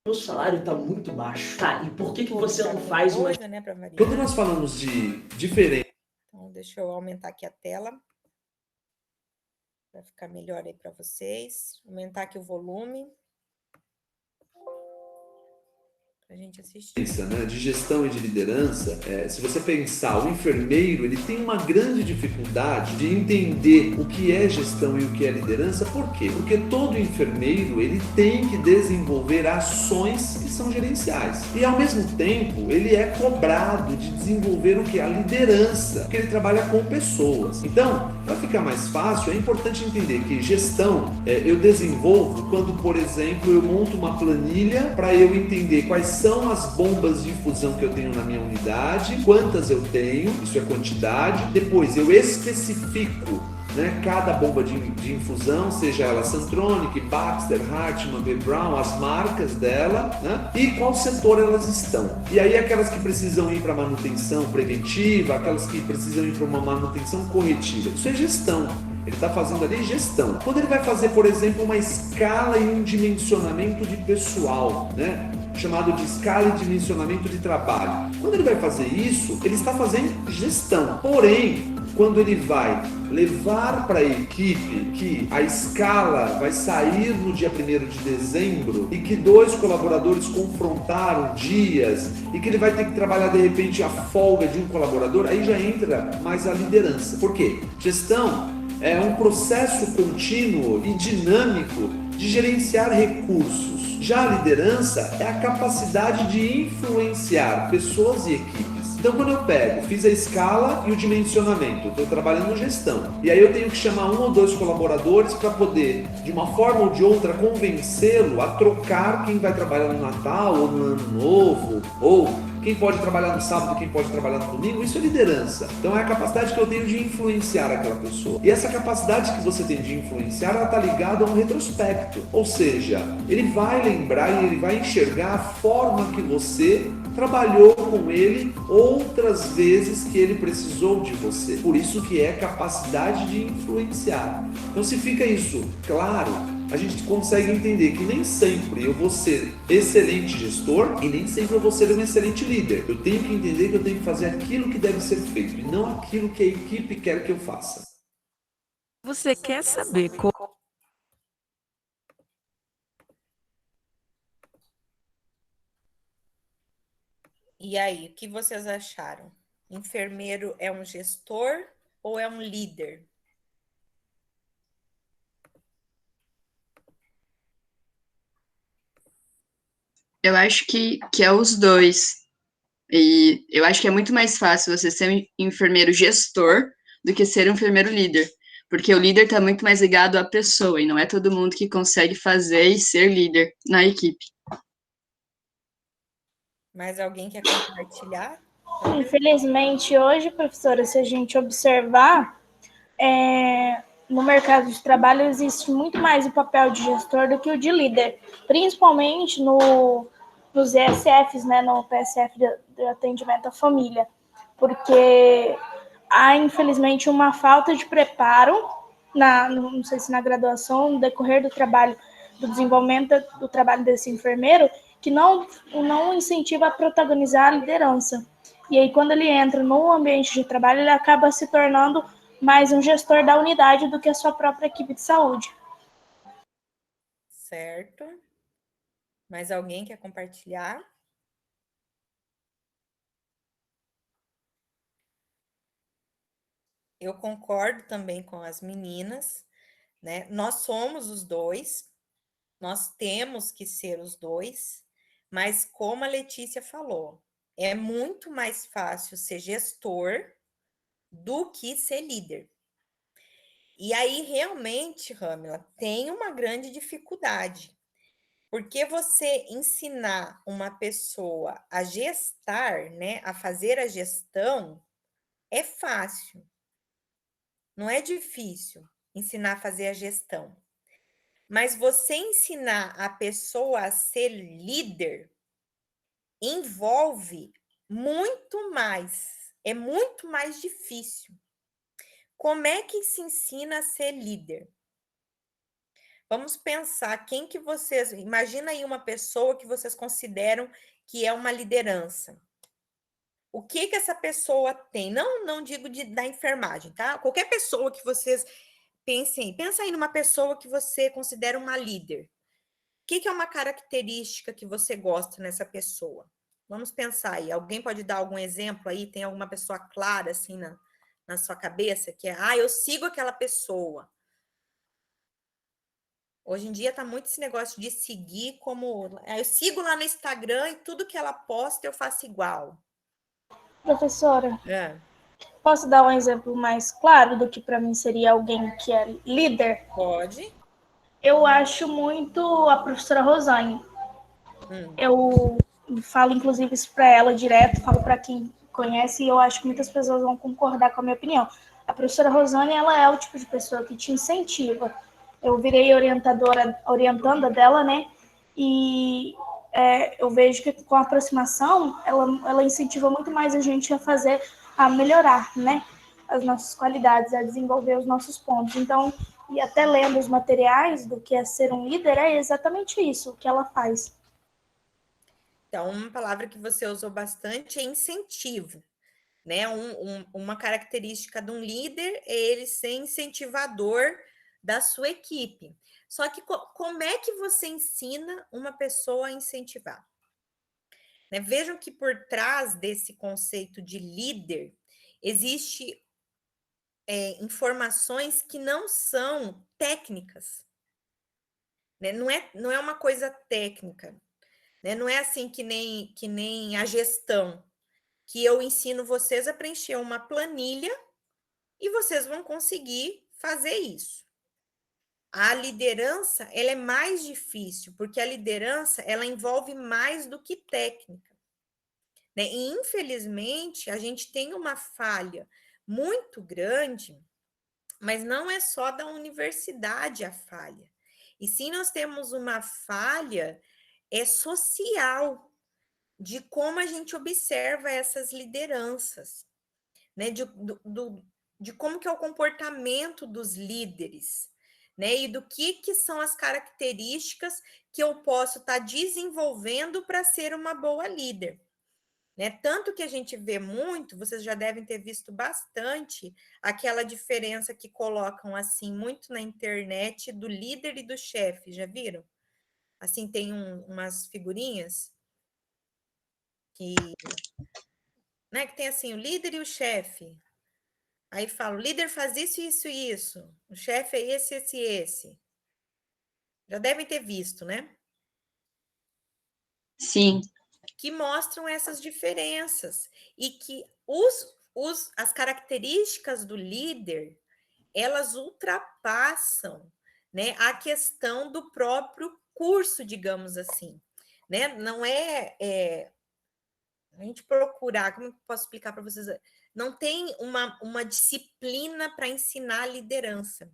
O salário está muito baixo. Tá, e por que você não faz uma... Né, quando nós falamos de diferença... Então, deixa eu aumentar aqui a tela. Vai ficar melhor aí para vocês. Aumentar aqui o volume. Pra gente assistir. Né, de gestão e de liderança, se você pensar, o enfermeiro ele tem uma grande dificuldade de entender o que é gestão e o que é liderança. Por quê? Porque todo enfermeiro ele tem que desenvolver ações que são gerenciais e ao mesmo tempo ele é cobrado de desenvolver o que? A liderança, porque ele trabalha com pessoas. Então, para ficar mais fácil, é importante entender que gestão eu desenvolvo quando, por exemplo, eu monto uma planilha para eu entender quais são as bombas de infusão que eu tenho na minha unidade, quantas eu tenho, isso é quantidade. Depois eu especifico, né, cada bomba de infusão, seja ela Santronic, Baxter, Hartmann, B. Brown, as marcas dela, né, e qual setor elas estão. E aí aquelas que precisam ir para manutenção preventiva, aquelas que precisam ir para uma manutenção corretiva. Isso é gestão. Ele está fazendo ali gestão. Quando ele vai fazer, por exemplo, uma escala e um dimensionamento de pessoal, né? Chamado de escala e dimensionamento de trabalho. Quando ele vai fazer isso, ele está fazendo gestão. Porém, quando ele vai levar para a equipe que a escala vai sair no dia 1º de dezembro e que 2 colaboradores confrontaram dias e que ele vai ter que trabalhar de repente a folga de um colaborador, aí já entra mais a liderança. Por quê? Gestão é um processo contínuo e dinâmico de gerenciar recursos. Já a liderança é a capacidade de influenciar pessoas e equipes. Então, quando eu fiz a escala e o dimensionamento, estou trabalhando gestão, e aí eu tenho que chamar 1 ou 2 colaboradores para poder, de uma forma ou de outra, convencê-lo a trocar quem vai trabalhar no Natal ou no Ano Novo, ou quem pode trabalhar no sábado, quem pode trabalhar no domingo, isso é liderança. Então é a capacidade que eu tenho de influenciar aquela pessoa. E essa capacidade que você tem de influenciar, ela está ligada a um retrospecto. Ou seja, ele vai lembrar e ele vai enxergar a forma que você trabalhou com ele outras vezes que ele precisou de você. Por isso que é capacidade de influenciar. Então, se fica isso claro, a gente consegue entender que nem sempre eu vou ser excelente gestor e nem sempre eu vou ser um excelente líder. Eu tenho que entender que eu tenho que fazer aquilo que deve ser feito e não aquilo que a equipe quer que eu faça. Você quer saber como... E aí, o que vocês acharam? Enfermeiro é um gestor ou é um líder? Eu acho que é os dois. E eu acho que é muito mais fácil você ser um enfermeiro gestor do que ser um enfermeiro líder. Porque o líder está muito mais ligado à pessoa, e não é todo mundo que consegue fazer e ser líder na equipe. Mais alguém quer compartilhar? Infelizmente, hoje, professora, se a gente observar, no mercado de trabalho existe muito mais o papel de gestor do que o de líder, principalmente nos ESFs, né, no PSF de atendimento à família, porque há, infelizmente, uma falta de preparo, não sei se na graduação, no decorrer do trabalho, do desenvolvimento do trabalho desse enfermeiro, que não incentiva a protagonizar a liderança. E aí, quando ele entra no ambiente de trabalho, ele acaba se tornando mais um gestor da unidade do que a sua própria equipe de saúde. Certo. Mais alguém quer compartilhar? Eu concordo também com as meninas, né? Nós somos os dois, nós temos que ser os dois, mas como a Letícia falou, é muito mais fácil ser gestor do que ser líder. E aí, realmente, Ramila, tem uma grande dificuldade, porque você ensinar uma pessoa a gestar, né, a fazer a gestão, é fácil. Não é difícil ensinar a fazer a gestão. Mas você ensinar a pessoa a ser líder envolve muito mais, é muito mais difícil. Como é que se ensina a ser líder? Vamos pensar quem que vocês... Imagina aí uma pessoa que vocês consideram que é uma liderança. O que que essa pessoa tem? Não digo da enfermagem, tá? Qualquer pessoa que vocês pensem, pensa aí numa pessoa que você considera uma líder. O que que é uma característica que você gosta nessa pessoa? Vamos pensar aí. Alguém pode dar algum exemplo aí? Tem alguma pessoa clara assim na sua cabeça que é, eu sigo aquela pessoa. Hoje em dia tá muito esse negócio de seguir como... Eu sigo lá no Instagram e tudo que ela posta eu faço igual. Professora, posso dar um exemplo mais claro do que para mim seria alguém que é líder? Pode. Eu acho muito a professora Rosane. Eu falo, inclusive, isso para ela direto, falo para quem conhece, e eu acho que muitas pessoas vão concordar com a minha opinião. A professora Rosane, ela é o tipo de pessoa que te incentiva. Eu virei orientanda dela, né? E eu vejo que com a aproximação, ela incentiva muito mais a gente a melhorar, né? As nossas qualidades, a desenvolver os nossos pontos. Então, e até lendo os materiais do que é ser um líder, é exatamente isso o que ela faz. Então, uma palavra que você usou bastante é incentivo, né? Uma característica de um líder é ele ser incentivador da sua equipe. Só que como é que você ensina uma pessoa a incentivar? Né? Vejam que por trás desse conceito de líder, existe informações que não são técnicas. Né? Não é uma coisa técnica. Né? Não é assim que nem a gestão, que eu ensino vocês a preencher uma planilha e vocês vão conseguir fazer isso. A liderança, ela é mais difícil, porque a liderança, ela envolve mais do que técnica. né? E, infelizmente, a gente tem uma falha muito grande, mas não é só da universidade a falha. E sim, nós temos uma falha social de como a gente observa essas lideranças, né? De como que é o comportamento dos líderes, né? E do que são as características que eu posso estar desenvolvendo para ser uma boa líder. Né? Tanto que a gente vê muito, vocês já devem ter visto bastante, aquela diferença que colocam assim muito na internet do líder e do chefe, já viram? Assim, tem umas figurinhas né, que tem assim, o líder e o chefe. Aí fala, o líder faz isso, isso e isso. O chefe é esse, esse e esse. Já devem ter visto, né? Sim. Que mostram essas diferenças. E que as características do líder, elas ultrapassam, né, a questão do próprio curso, digamos assim. Né? Não a gente procurar, como eu posso explicar para vocês? Não tem uma disciplina para ensinar liderança.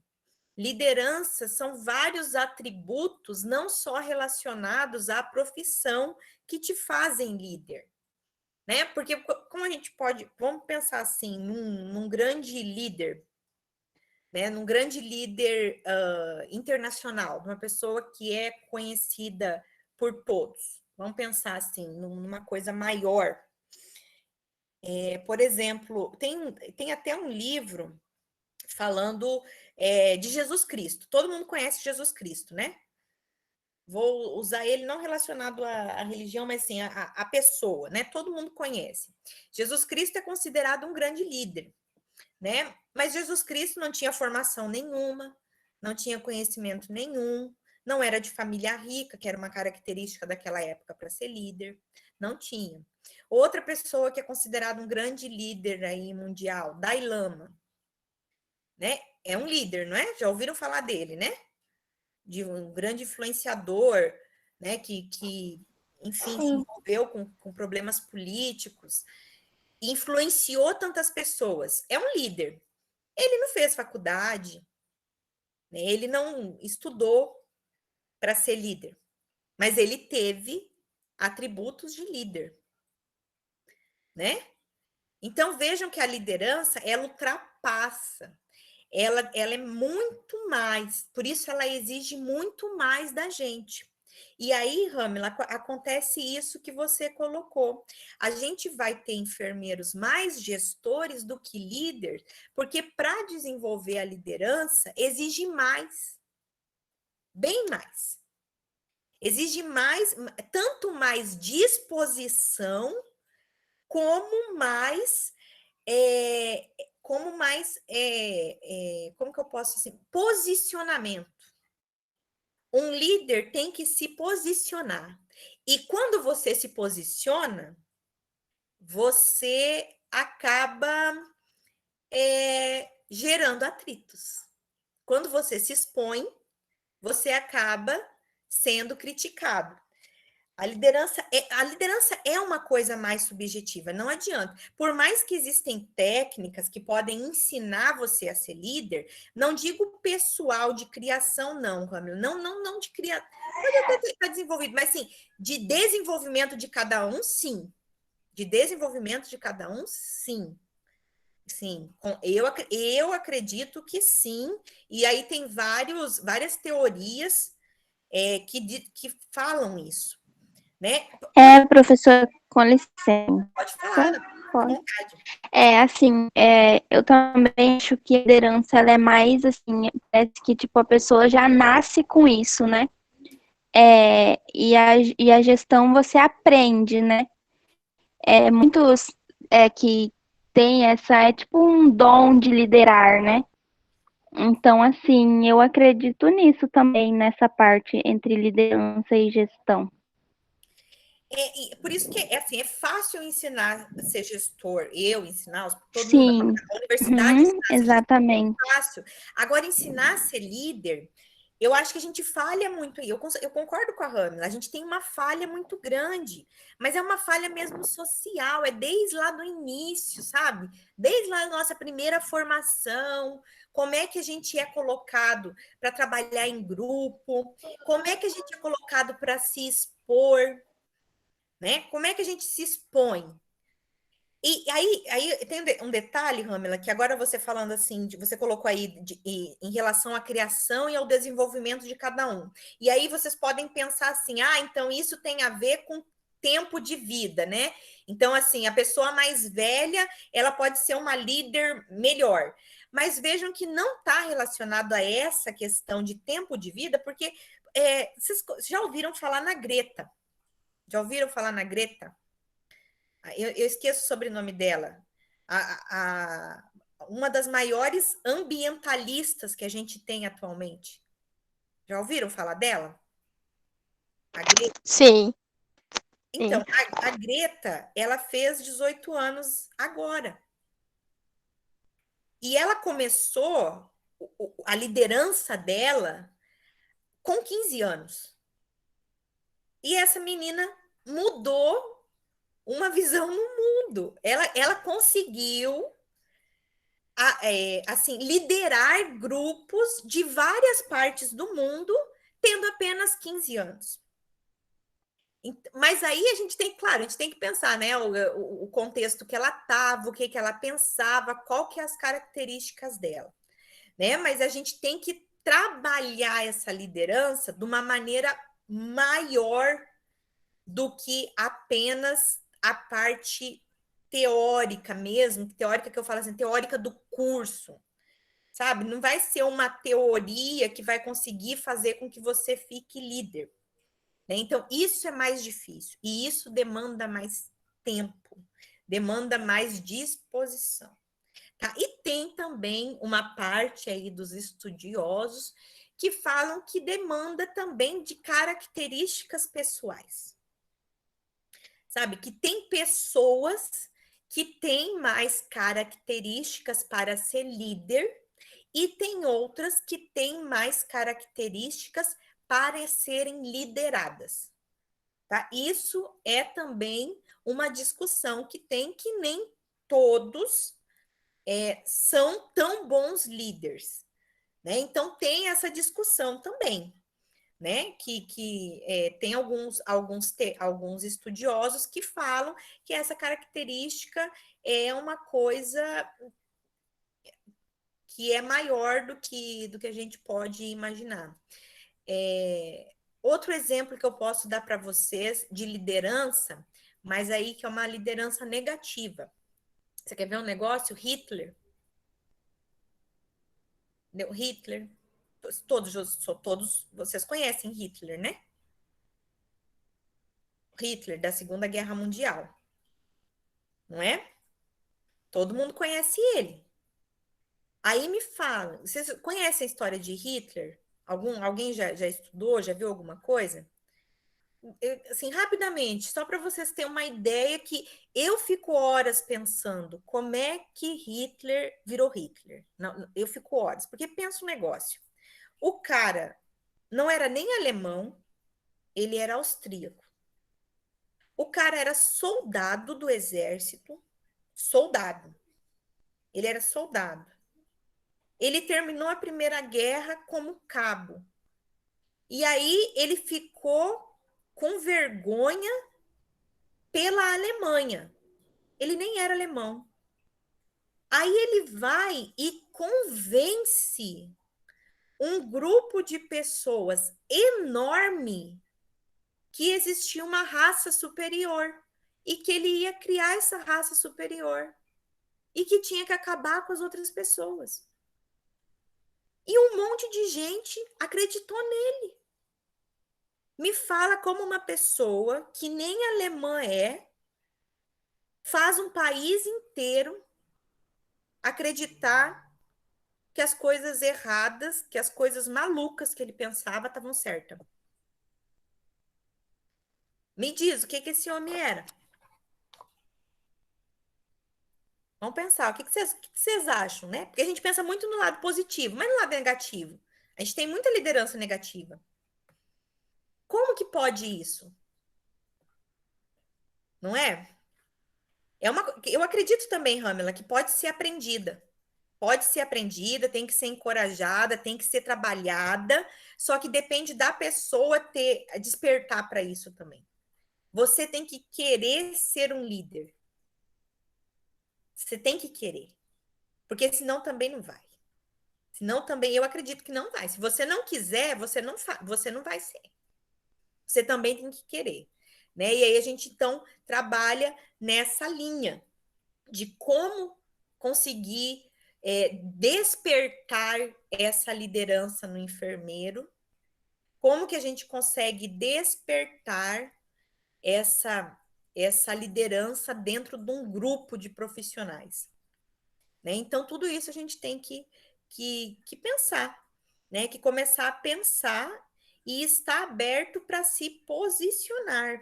Liderança são vários atributos, não só relacionados à profissão, que te fazem líder. Né? Porque como a gente pode, vamos pensar assim, num grande líder, né? Num grande líder internacional, uma pessoa que é conhecida por todos. Vamos pensar assim, numa coisa maior. Por exemplo, tem até um livro falando de Jesus Cristo. Todo mundo conhece Jesus Cristo, né? Vou usar ele não relacionado à religião, mas sim à pessoa, né? Todo mundo conhece. Jesus Cristo é considerado um grande líder, né? Mas Jesus Cristo não tinha formação nenhuma, não tinha conhecimento nenhum, não era de família rica, que era uma característica daquela época para ser líder, não tinha. Outra pessoa que é considerada um grande líder aí mundial, Dalai Lama, né? É um líder, não é? Já ouviram falar dele, né? De um grande influenciador, né? Que enfim, se envolveu com problemas políticos, influenciou tantas pessoas. É um líder. Ele não fez faculdade, né? Ele não estudou para ser líder, mas ele teve atributos de líder, né? Então vejam que a liderança ela ultrapassa, ela é muito mais, por isso ela exige muito mais da gente. E aí, Ramila, acontece isso que você colocou. A gente vai ter enfermeiros mais gestores do que líderes, porque para desenvolver a liderança exige mais, bem mais. Exige mais, tanto mais disposição, como mais, como que eu posso dizer? Posicionamento. Um líder tem que se posicionar. E quando você se posiciona, você acaba gerando atritos. Quando você se expõe, você acaba sendo criticado. A liderança é uma coisa mais subjetiva, não adianta. Por mais que existem técnicas que podem ensinar você a ser líder, não digo pessoal de criação, não, Camilo. Não de criação. Pode até estar desenvolvido, mas sim, de desenvolvimento de cada um, sim. De desenvolvimento de cada um, sim. Sim, eu acredito que sim. E aí tem várias teorias que falam isso. Né? Professor, com licença. Pode falar, pode. Assim, eu também acho que a liderança, ela é mais, assim, parece que, tipo, a pessoa já nasce com isso, né? E a gestão você aprende, né? Muitos que tem essa, tipo, um dom de liderar, né? Então, assim, eu acredito nisso também, nessa parte entre liderança e gestão. Por isso que assim, é fácil ensinar a ser gestor, todo Sim. mundo, a universidade exatamente. é fácil. Agora, ensinar a ser líder eu acho que a gente falha muito aí. Eu concordo com a Ramila, a gente tem uma falha muito grande, mas é uma falha mesmo social, é desde lá do início, sabe? Desde lá da nossa primeira formação, como é que a gente é colocado para trabalhar em grupo, como é que a gente é colocado para se expor, né? Como é que a gente se expõe? E aí tem um detalhe, Ramila, que agora você falando assim, você colocou aí em relação à criação e ao desenvolvimento de cada um. E aí vocês podem pensar assim, então isso tem a ver com tempo de vida, né? Então, assim, a pessoa mais velha, ela pode ser uma líder melhor. Mas vejam que não está relacionado a essa questão de tempo de vida, porque vocês já ouviram falar na Greta? Já ouviram falar na Greta? Eu esqueço o sobrenome dela. Uma das maiores ambientalistas que a gente tem atualmente. Já ouviram falar dela? A Greta? Sim. Então, a Greta, ela fez 18 anos agora. E ela começou a liderança dela com 15 anos. E essa menina mudou uma visão no mundo. Ela conseguiu assim, liderar grupos de várias partes do mundo, tendo apenas 15 anos. Mas aí a gente tem que pensar, né, o contexto que ela estava, o que ela pensava, qual que é as características dela, né? Mas a gente tem que trabalhar essa liderança de uma maneira maior do que apenas a parte teórica mesmo, teórica que eu falo assim, teórica do curso, sabe? Não vai ser uma teoria que vai conseguir fazer com que você fique líder, né? Então, isso é mais difícil e isso demanda mais tempo, demanda mais disposição, tá? E tem também uma parte aí dos estudiosos que falam que demanda também de características pessoais, sabe? Que tem pessoas que têm mais características para ser líder e tem outras que têm mais características para serem lideradas, tá? Isso é também uma discussão que tem, que nem todos são tão bons líderes, né? Então tem essa discussão também, né? Que tem alguns estudiosos que falam que essa característica é uma coisa que é maior do que a gente pode imaginar. Outro exemplo que eu posso dar para vocês de liderança, mas aí que é uma liderança negativa. Você quer ver um negócio? Hitler. Hitler. Todos vocês conhecem Hitler, né? Hitler, da Segunda Guerra Mundial. Não é? Todo mundo conhece ele. Aí me fala, vocês conhecem a história de Hitler? Alguém já estudou, já viu alguma coisa? Assim, rapidamente, só para vocês terem uma ideia, que eu fico horas pensando como é que Hitler virou Hitler. Não, eu fico horas, porque pensa um negócio. O cara não era nem alemão, ele era austríaco. O cara era soldado do exército, soldado. Ele era soldado. Ele terminou a Primeira Guerra como cabo. E aí ele ficou com vergonha pela Alemanha. Ele nem era alemão. Aí ele vai e convence um grupo de pessoas enorme que existia uma raça superior e que ele ia criar essa raça superior e que tinha que acabar com as outras pessoas. E um monte de gente acreditou nele. Me fala como uma pessoa que nem alemã faz um país inteiro acreditar que as coisas erradas, que as coisas malucas que ele pensava estavam certas. Me diz, o que esse homem era? Vamos pensar, o que vocês acham, né? Porque a gente pensa muito no lado positivo, mas no lado negativo. A gente tem muita liderança negativa. Como que pode isso? Não é? Eu acredito também, Ramela, que pode ser aprendida. Pode ser aprendida, tem que ser encorajada, tem que ser trabalhada, só que depende da pessoa despertar para isso também. Você tem que querer ser um líder. Você tem que querer. Porque senão também não vai. Senão também eu acredito que não vai. Se você não quiser, você não vai ser. Você também tem que querer. Né? E aí a gente, então, trabalha nessa linha de como conseguir despertar essa liderança no enfermeiro, como que a gente consegue despertar essa liderança dentro de um grupo de profissionais. Né? Então, tudo isso a gente tem que pensar, né? Que começar a pensar e estar aberto para se posicionar.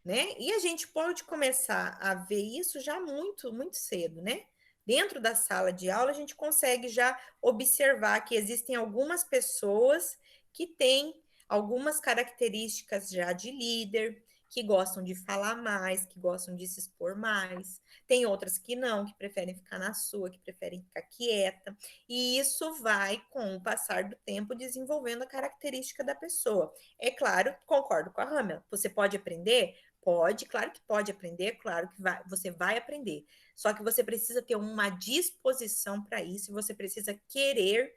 Né? E a gente pode começar a ver isso já muito, muito cedo, né? Dentro da sala de aula, a gente consegue já observar que existem algumas pessoas que têm algumas características já de líder, que gostam de falar mais, que gostam de se expor mais. Tem outras que não, que preferem ficar na sua, que preferem ficar quieta. E isso vai, com o passar do tempo, desenvolvendo a característica da pessoa. É claro, concordo com a Ramela, você pode aprender? Pode, claro que pode aprender, claro que você vai aprender. Só que você precisa ter uma disposição para isso e você precisa querer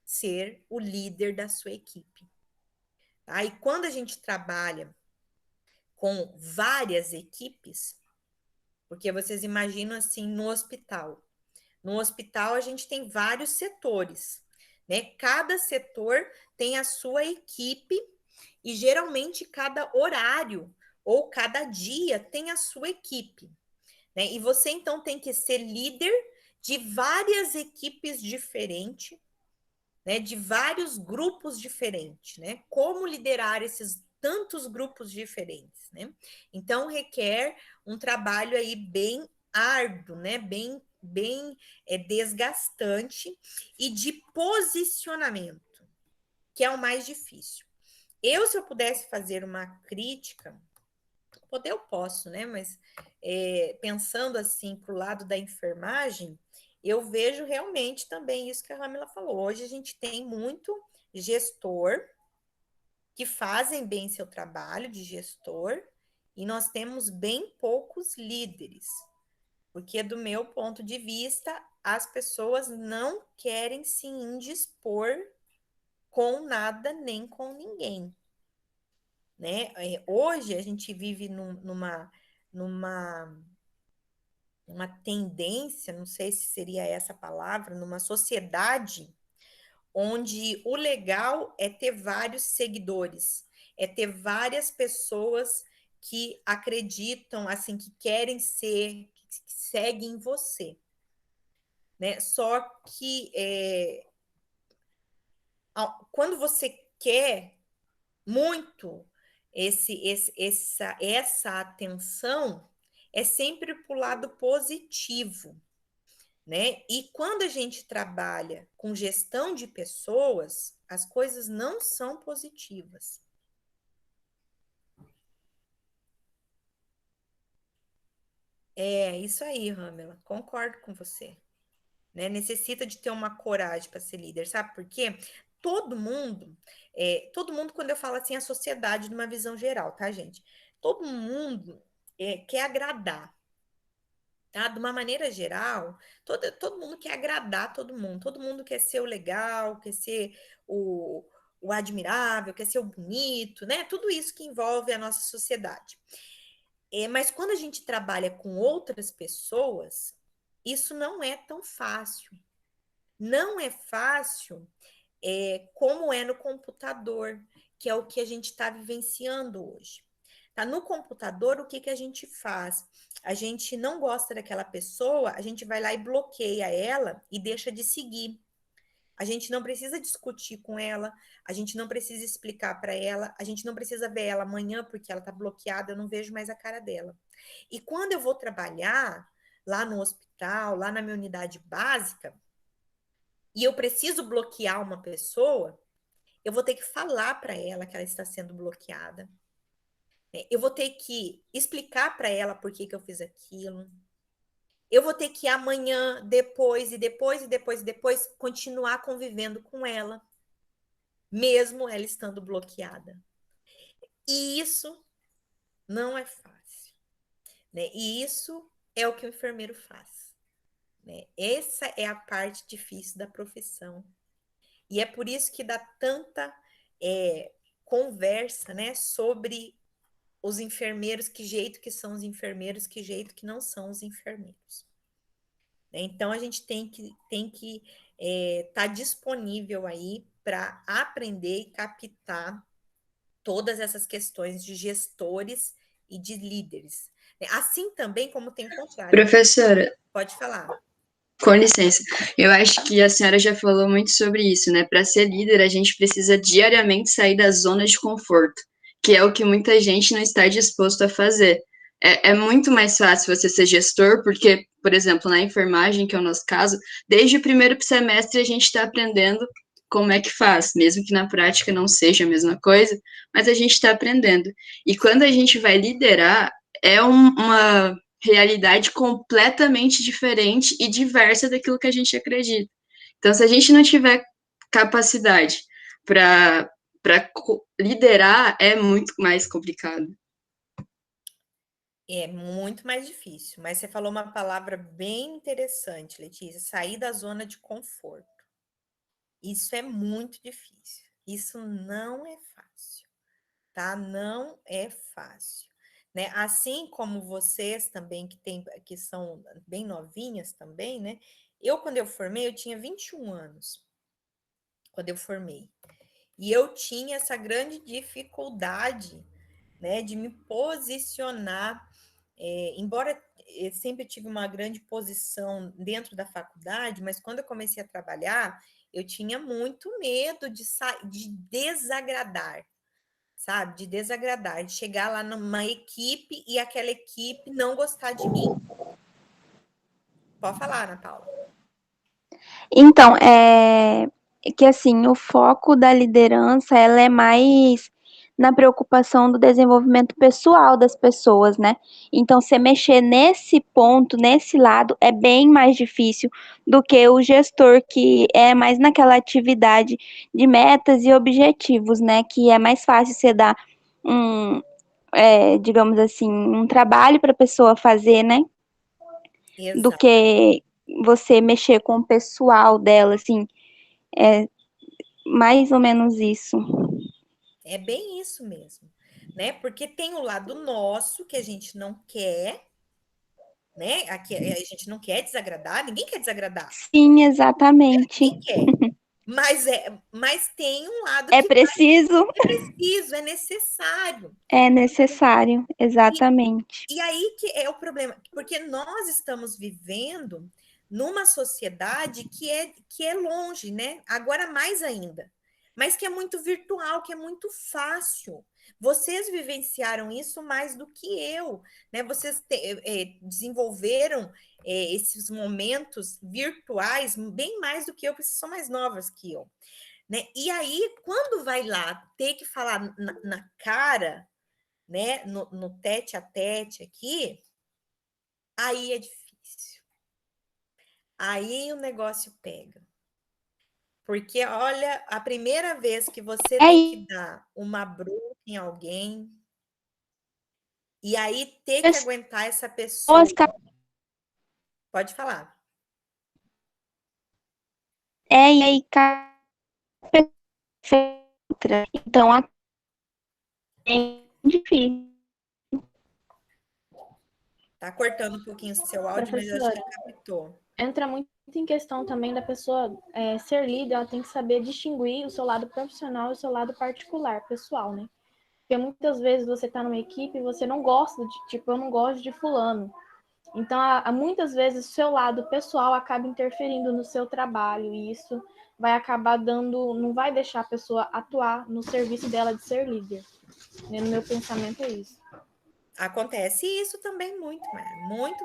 ser o líder da sua equipe. Tá? E quando a gente trabalha com várias equipes, porque vocês imaginam assim no hospital. No hospital a gente tem vários setores, né? Cada setor tem a sua equipe e geralmente cada horário ou cada dia tem a sua equipe, né? E você então tem que ser líder de várias equipes diferentes, né? De vários grupos diferentes, né? Como liderar esses tantos grupos diferentes, né? Então requer um trabalho aí bem árduo, né? Bem desgastante e de posicionamento, que é o mais difícil. Se eu pudesse fazer uma crítica, poder eu posso, né? Mas pensando assim para o lado da enfermagem, eu vejo realmente também isso que a Ramila falou. Hoje a gente tem muito gestor que fazem bem seu trabalho de gestor e nós temos bem poucos líderes, porque do meu ponto de vista, as pessoas não querem se indispor com nada nem com ninguém. Né? Hoje a gente vive numa tendência, não sei se seria essa a palavra, numa sociedade onde o legal é ter vários seguidores, é ter várias pessoas que acreditam, assim, que querem ser, que seguem você. Né? Só que quando você quer muito essa atenção, é sempre para o lado positivo, né? E quando a gente trabalha com gestão de pessoas, as coisas não são positivas. É isso aí, Ramela, concordo com você. Né? Necessita de ter uma coragem para ser líder, sabe por quê? Todo mundo, quando eu falo assim, a sociedade de uma visão geral, tá, gente? Todo mundo quer agradar, tá? De uma maneira geral, todo mundo quer agradar todo mundo quer ser o legal, quer ser o admirável, quer ser o bonito, né? Tudo isso que envolve a nossa sociedade. Mas quando a gente trabalha com outras pessoas, isso não é tão fácil. Não é fácil como é no computador, que é o que a gente está vivenciando hoje. Tá? No computador, o que a gente faz? A gente não gosta daquela pessoa, a gente vai lá e bloqueia ela e deixa de seguir. A gente não precisa discutir com ela, a gente não precisa explicar para ela, a gente não precisa ver ela amanhã porque ela está bloqueada, eu não vejo mais a cara dela. E quando eu vou trabalhar lá no hospital, lá na minha unidade básica, e eu preciso bloquear uma pessoa, eu vou ter que falar para ela que ela está sendo bloqueada. Eu vou ter que explicar para ela por que eu fiz aquilo. Eu vou ter que amanhã, depois, continuar convivendo com ela, mesmo ela estando bloqueada. E isso não é fácil, né? E isso é o que o enfermeiro faz, né? Essa é a parte difícil da profissão. E é por isso que dá tanta conversa, né, sobre os enfermeiros, que jeito que são os enfermeiros, que jeito que não são os enfermeiros. Então, a gente tem que estar disponível aí para aprender e captar todas essas questões de gestores e de líderes. Assim também como tem o contrário. Professora, Pode falar. com licença, eu acho que a senhora já falou muito sobre isso, né? Para ser líder, a gente precisa diariamente sair da zona de conforto, que é o que muita gente não está disposto a fazer. É muito mais fácil você ser gestor, porque, por exemplo, na enfermagem, que é o nosso caso, desde o primeiro semestre a gente está aprendendo como é que faz, mesmo que na prática não seja a mesma coisa, mas a gente está aprendendo. E quando a gente vai liderar, é uma realidade completamente diferente e diversa daquilo que a gente acredita. Então, se a gente não tiver capacidade para liderar, é muito mais complicado. É muito mais difícil, mas você falou uma palavra bem interessante, Letícia, sair da zona de conforto. Isso é muito difícil. Isso não é fácil, tá? Não é fácil, né? Assim como vocês também que são bem novinhas também, né? Quando eu formei, eu tinha 21 anos. Quando eu formei. E eu tinha essa grande dificuldade, né, de me posicionar, embora eu sempre tive uma grande posição dentro da faculdade, mas quando eu comecei a trabalhar, eu tinha muito medo de desagradar, sabe? De desagradar, de chegar lá numa equipe e aquela equipe não gostar de mim. Pode falar, Ana Paula. Então, que assim, o foco da liderança, ela é mais na preocupação do desenvolvimento pessoal das pessoas, né? Então, você mexer nesse ponto, nesse lado, é bem mais difícil do que o gestor, que é mais naquela atividade de metas e objetivos, né? Que é mais fácil você dar digamos assim, um trabalho para a pessoa fazer, né? Exato. Do que você mexer com o pessoal dela, assim, é mais ou menos isso. É bem isso mesmo, né? Porque tem o lado nosso que a gente não quer, né? Aqui a gente não quer desagradar, ninguém quer desagradar. Sim, exatamente. Ninguém quer. Mas tem um lado é que preciso. É preciso, é necessário. É necessário, exatamente. E aí que é o problema, porque nós estamos vivendo numa sociedade que é longe, né? Agora mais ainda, mas que é muito virtual, que é muito fácil. Vocês vivenciaram isso mais do que eu, né? Vocês desenvolveram esses momentos virtuais bem mais do que eu, porque vocês são mais novas que eu, né? E aí, quando vai lá ter que falar na cara, né, no tete a tete aqui, aí é difícil. Aí o negócio pega. Porque, olha, a primeira vez que você tem que dar uma bronca em alguém, e aí ter que aguentar essa pessoa. Pode falar. E aí, então, é difícil. Tá cortando um pouquinho o seu áudio, mas eu acho que captou. Entra muito em questão também da pessoa ser líder, ela tem que saber distinguir o seu lado profissional e o seu lado particular, pessoal, né? Porque muitas vezes você tá numa equipe e você não gosta eu não gosto de fulano. Então, muitas vezes o seu lado pessoal acaba interferindo no seu trabalho e isso vai acabar não vai deixar a pessoa atuar no serviço dela de ser líder. No meu pensamento é isso. Acontece isso também muito, muito.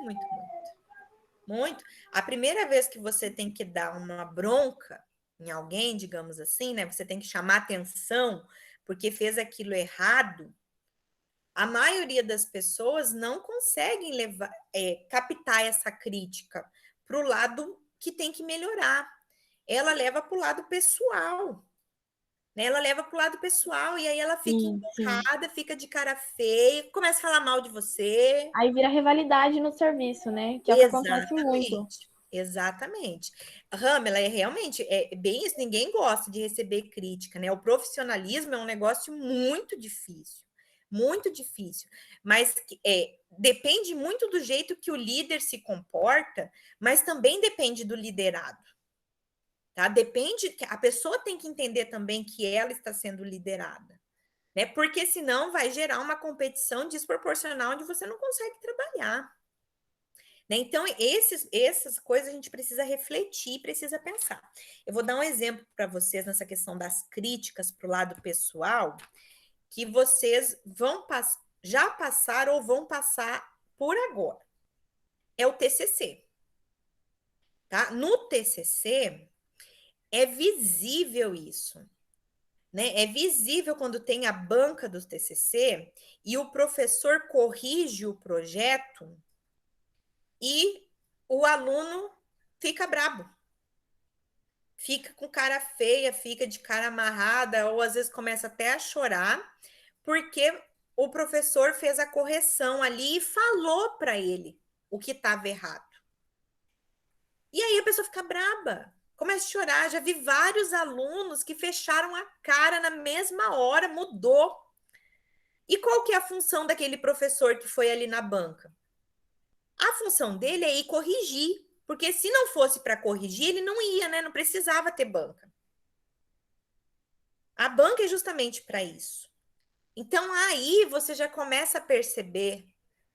muito. A primeira vez que você tem que dar uma bronca em alguém, digamos assim, né? Você tem que chamar atenção porque fez aquilo errado. A maioria das pessoas não conseguem captar essa crítica para o lado que tem que melhorar. Ela leva para o lado pessoal. Né? Ela leva para o lado pessoal e aí ela fica empurrada, fica de cara feia, começa a falar mal de você. Aí vira rivalidade no serviço, né? Que é o que acontece muito. Exatamente. Ramela, realmente bem isso, ninguém gosta de receber crítica, né? O profissionalismo é um negócio muito difícil, mas depende muito do jeito que o líder se comporta, mas também depende do liderado. Tá? Depende, a pessoa tem que entender também que ela está sendo liderada, né? Porque senão vai gerar uma competição desproporcional onde você não consegue trabalhar. Né? Então, essas coisas a gente precisa refletir, precisa pensar. Eu vou dar um exemplo para vocês nessa questão das críticas para o lado pessoal, que vocês já passaram ou vão passar por agora. É o TCC. Tá? No TCC, é visível isso. Né? É visível quando tem a banca do TCC e o professor corrige o projeto e o aluno fica brabo. Fica com cara feia, fica de cara amarrada, ou às vezes começa até a chorar, porque o professor fez a correção ali e falou para ele o que estava errado. E aí a pessoa fica braba, começa a chorar. Já vi vários alunos que fecharam a cara na mesma hora, mudou. E qual que é a função daquele professor que foi ali na banca? A função dele é ir corrigir, porque se não fosse para corrigir, ele não ia, né? Não precisava ter banca. A banca é justamente para isso. Então, aí você já começa a perceber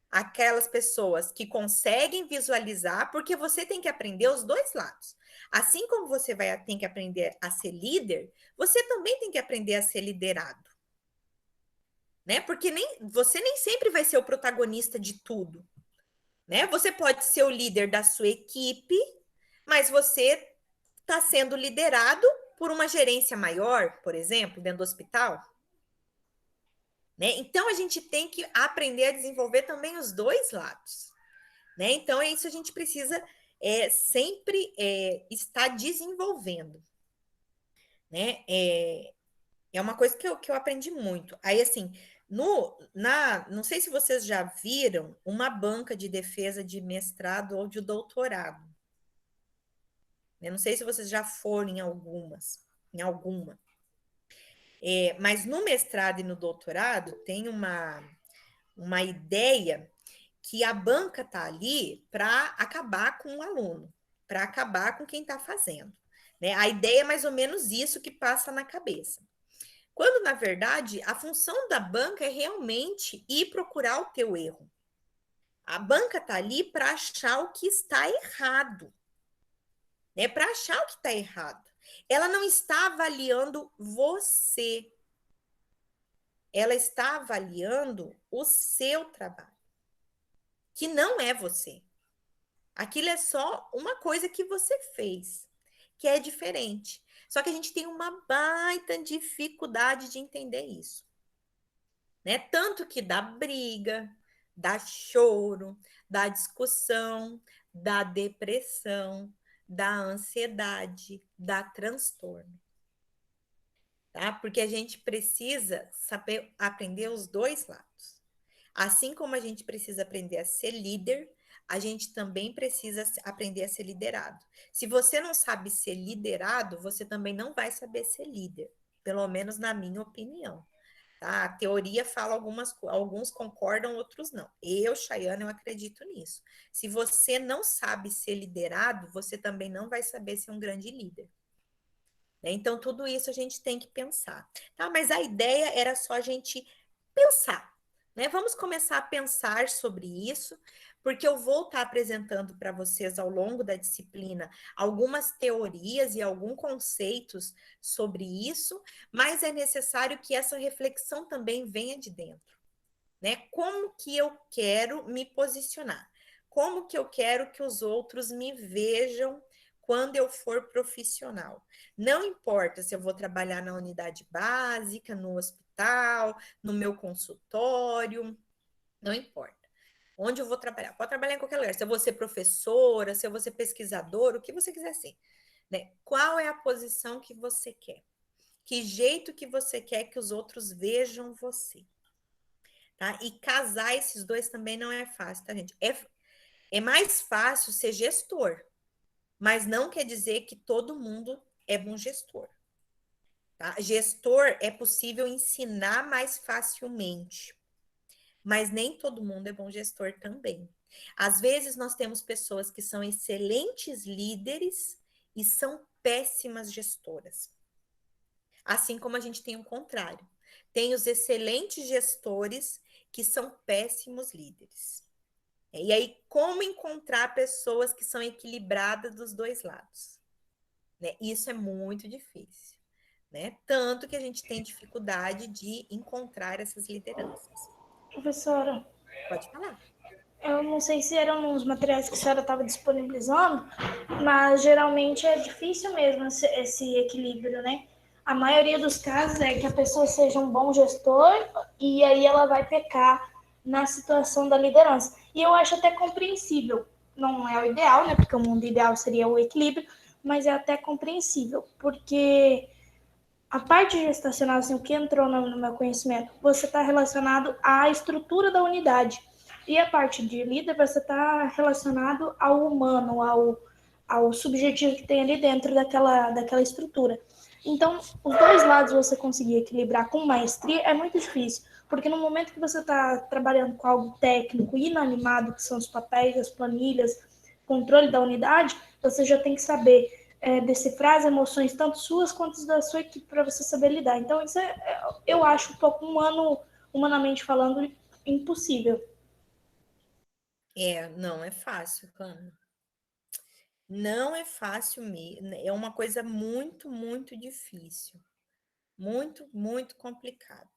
aquelas pessoas que conseguem visualizar, porque você tem que aprender os dois lados. Assim como você tem que aprender a ser líder, você também tem que aprender a ser liderado. Né? Porque você nem sempre vai ser o protagonista de tudo. Né? Você pode ser o líder da sua equipe, mas você está sendo liderado por uma gerência maior, por exemplo, dentro do hospital. Né? Então, a gente tem que aprender a desenvolver também os dois lados. Né? Então, é isso, a gente precisa sempre estar desenvolvendo. Né? É uma coisa que eu aprendi muito. Aí, assim, não sei se vocês já viram uma banca de defesa de mestrado ou de doutorado. Eu não sei se vocês já foram em alguma. Mas no mestrado e no doutorado tem uma ideia que a banca está ali para acabar com o aluno, para acabar com quem está fazendo. Né? A ideia é mais ou menos isso que passa na cabeça. Quando, na verdade, a função da banca é realmente ir procurar o teu erro. A banca está ali para achar o que está errado. Né? Para achar o que está errado. Ela não está avaliando você. Ela está avaliando o seu trabalho, que não é você. Aquilo é só uma coisa que você fez, que é diferente. Só que a gente tem uma baita dificuldade de entender isso. Né? Tanto que dá briga, dá choro, dá discussão, dá depressão, dá ansiedade, dá transtorno. Tá? Porque a gente precisa saber aprender os dois lados. Assim como a gente precisa aprender a ser líder, a gente também precisa aprender a ser liderado. Se você não sabe ser liderado, você também não vai saber ser líder, pelo menos na minha opinião. Tá? A teoria fala alguns concordam, outros não. Chayana, eu acredito nisso. Se você não sabe ser liderado, você também não vai saber ser um grande líder. Então, tudo isso a gente tem que pensar. Tá? Mas a ideia era só a gente pensar. Né? Vamos começar a pensar sobre isso, porque eu vou estar apresentando para vocês ao longo da disciplina algumas teorias e alguns conceitos sobre isso, mas é necessário que essa reflexão também venha de dentro. Né? Como que eu quero me posicionar? como que eu quero que os outros me vejam quando eu for profissional. Não importa se eu vou trabalhar na unidade básica, no hospital, no meu consultório, não importa. Onde eu vou trabalhar? Pode trabalhar em qualquer lugar. Se eu vou ser professora, se eu vou ser pesquisadora, o que você quiser ser. Né? Qual é a posição que você quer? Que jeito que você quer que os outros vejam você? Tá? E casar esses dois também não é fácil, tá, gente? É mais fácil ser gestor, mas não quer dizer que todo mundo é bom gestor. Tá? Gestor é possível ensinar mais facilmente, mas nem todo mundo é bom gestor também. Às vezes nós temos pessoas que são excelentes líderes e são péssimas gestoras. Assim como a gente tem o contrário. Tem os excelentes gestores que são péssimos líderes. E aí, como encontrar pessoas que são equilibradas dos dois lados? Né? Isso é muito difícil. Né? Tanto que a gente tem dificuldade de encontrar essas lideranças. Professora, Pode falar. eu não sei se eram nos materiais que a senhora estava disponibilizando, mas geralmente é difícil mesmo esse equilíbrio, né? A maioria dos casos é que a pessoa seja um bom gestor e aí ela vai pecar na situação da liderança. E eu acho até compreensível. Não é o ideal, né? Porque o mundo ideal seria o equilíbrio, mas é até compreensível, porque a parte gestacional, assim, o que entrou no meu conhecimento, você está relacionado à estrutura da unidade. E a parte de líder, você está relacionado ao humano, ao subjetivo que tem ali dentro daquela estrutura. Então, os dois lados você conseguir equilibrar com maestria é muito difícil, porque no momento que você está trabalhando com algo técnico e inanimado, que são os papéis, as planilhas, controle da unidade, você já tem que saber decifrar as emoções, tanto suas quanto da sua equipe, para você saber lidar. Então, isso eu acho um pouco humanamente falando, impossível. Não é fácil, Cana. Não é fácil mesmo. É uma coisa muito, muito difícil. Muito, muito complicado.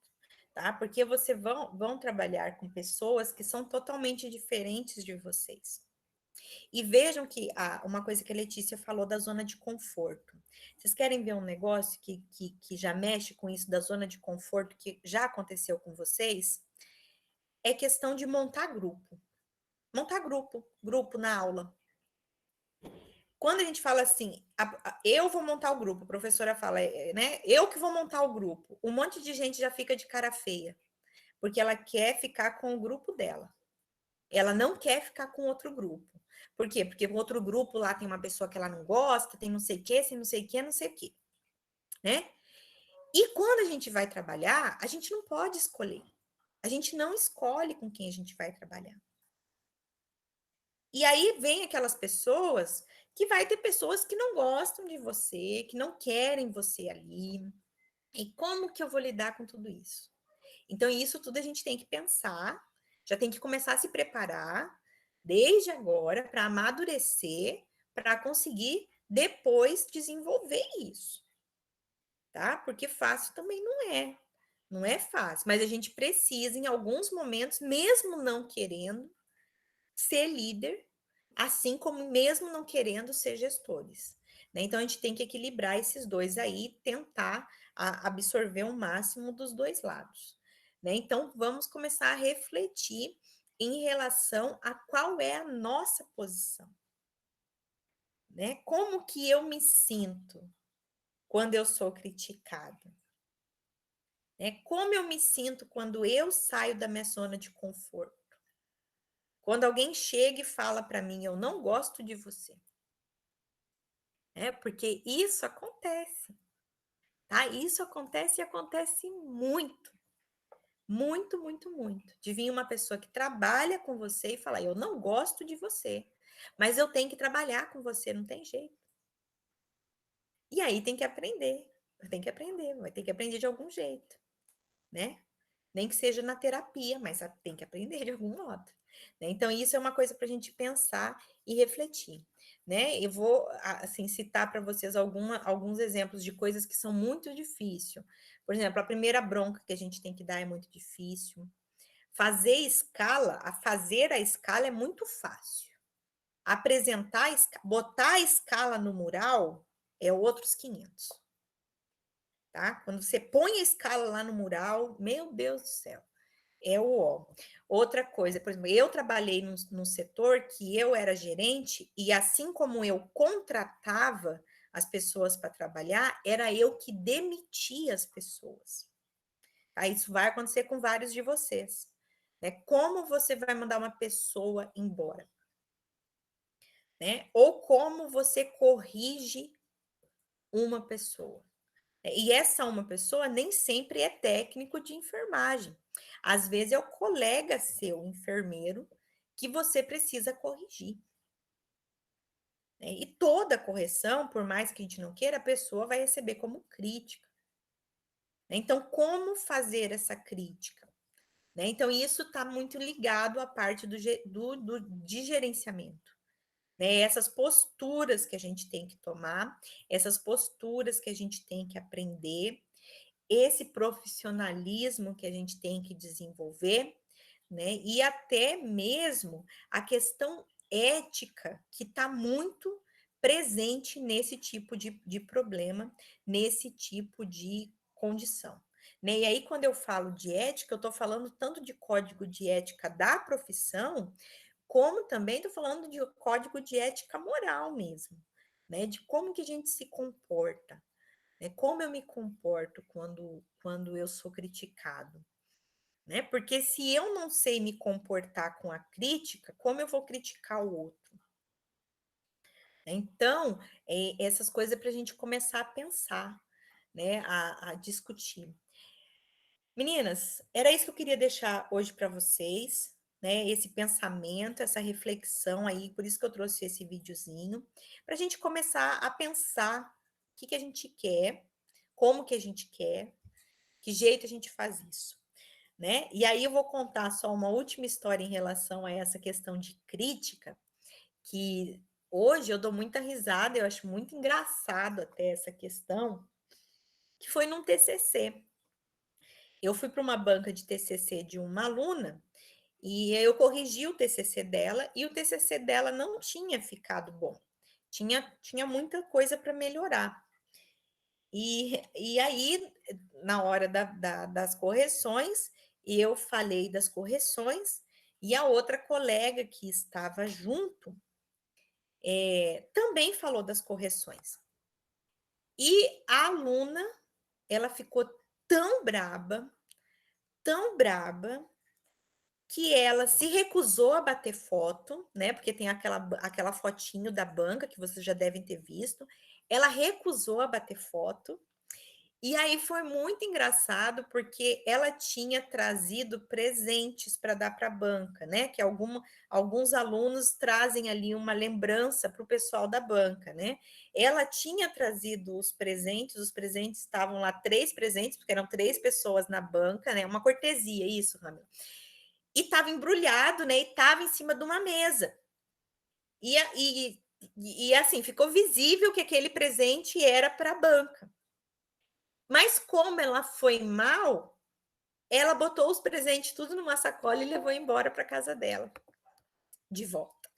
Tá? Porque vocês vão trabalhar com pessoas que são totalmente diferentes de vocês. E vejam que uma coisa que a Letícia falou da zona de conforto. Vocês querem ver um negócio que já mexe com isso da zona de conforto, que já aconteceu com vocês? É questão de montar grupo. Montar grupo na aula. Quando a gente fala assim, eu vou montar o grupo, a professora fala, né? Eu que vou montar o grupo. Um monte de gente já fica de cara feia, porque ela quer ficar com o grupo dela. Ela não quer ficar com outro grupo. Por quê? Porque o outro grupo lá tem uma pessoa que ela não gosta, tem não sei o quê, tem não sei o quê, não sei o quê. Né? E quando a gente vai trabalhar, a gente não pode escolher. A gente não escolhe com quem a gente vai trabalhar. E aí vem aquelas pessoas que vai ter pessoas que não gostam de você, que não querem você ali. E como que eu vou lidar com tudo isso? Então, isso tudo a gente tem que pensar, já tem que começar a se preparar desde agora para amadurecer, para conseguir depois desenvolver isso. Tá? Porque fácil também não é. Não é fácil, mas a gente precisa, em alguns momentos, mesmo não querendo, ser líder, assim como mesmo não querendo ser gestores. Né? Então, a gente tem que equilibrar esses dois aí, tentar absorver o máximo dos dois lados. Né? Então, vamos começar a refletir em relação a qual é a nossa posição. Né? Como que eu me sinto quando eu sou criticada? Né? Como eu me sinto quando eu saio da minha zona de conforto? Quando alguém chega e fala para mim, eu não gosto de você. Porque isso acontece. Tá? Isso acontece e acontece muito. Muito, muito, muito. De vir uma pessoa que trabalha com você e falar, eu não gosto de você, mas eu tenho que trabalhar com você, não tem jeito. E aí tem que aprender. Vai ter que aprender de algum jeito, né? Nem que seja na terapia, mas tem que aprender de algum modo. Né? Então, isso é uma coisa para a gente pensar e refletir. Né? Eu vou assim, citar para vocês alguns exemplos de coisas que são muito difíceis. Por exemplo, a primeira bronca que a gente tem que dar é muito difícil. fazer a escala é muito fácil. Apresentar, botar a escala no mural é outros 500. Tá? Quando você põe a escala lá no mural, meu Deus do céu, é o ó. Outra coisa, por exemplo, eu trabalhei num setor que eu era gerente e assim como eu contratava as pessoas para trabalhar, era eu que demitia as pessoas. Tá? Isso vai acontecer com vários de vocês. Né? Como você vai mandar uma pessoa embora? Né? Ou como você corrige uma pessoa. E essa uma pessoa nem sempre é técnico de enfermagem. Às vezes é o colega seu, enfermeiro, que você precisa corrigir. E toda correção, por mais que a gente não queira, a pessoa vai receber como crítica. Então, como fazer essa crítica? Então, isso está muito ligado à parte de gerenciamento. Essas posturas que a gente tem que tomar, essas posturas que a gente tem que aprender, esse profissionalismo que a gente tem que desenvolver, né? E até mesmo a questão ética que está muito presente nesse tipo de problema, nesse tipo de condição. Né? E aí, quando eu falo de ética, eu estou falando tanto de código de ética da profissão, como também estou falando de código de ética moral mesmo, né? De como que a gente se comporta, né? Como eu me comporto quando eu sou criticado, né? Porque se eu não sei me comportar com a crítica, como eu vou criticar o outro? Então, essas coisas é para a gente começar a pensar, né? A discutir. Meninas, era isso que eu queria deixar hoje para vocês, né? Esse pensamento, essa reflexão aí, por isso que eu trouxe esse videozinho, para a gente começar a pensar o que a gente quer, como que a gente quer, que jeito a gente faz isso, né? E aí eu vou contar só uma última história em relação a essa questão de crítica, que hoje eu dou muita risada, eu acho muito engraçado até essa questão, que foi num TCC. Eu fui para uma banca de TCC de uma aluna e eu corrigi o TCC dela e o TCC dela não tinha ficado bom. Tinha muita coisa para melhorar. E aí, na hora das correções, eu falei das correções e a outra colega que estava junto também falou das correções. E a aluna, ela ficou tão braba, que ela se recusou a bater foto, né? Porque tem aquela fotinho da banca que vocês já devem ter visto. Ela recusou a bater foto. E aí foi muito engraçado, porque ela tinha trazido presentes para dar para a banca, né? Que alguns alunos trazem ali uma lembrança para o pessoal da banca, né? Ela tinha trazido os presentes estavam lá 3 presentes, porque eram 3 pessoas na banca, né? Uma cortesia, isso, Ramiro. E estava embrulhado, né? E estava em cima de uma mesa. E assim, ficou visível que aquele presente era para a banca. Mas como ela foi mal, ela botou os presentes tudo numa sacola e levou embora para casa dela, de volta.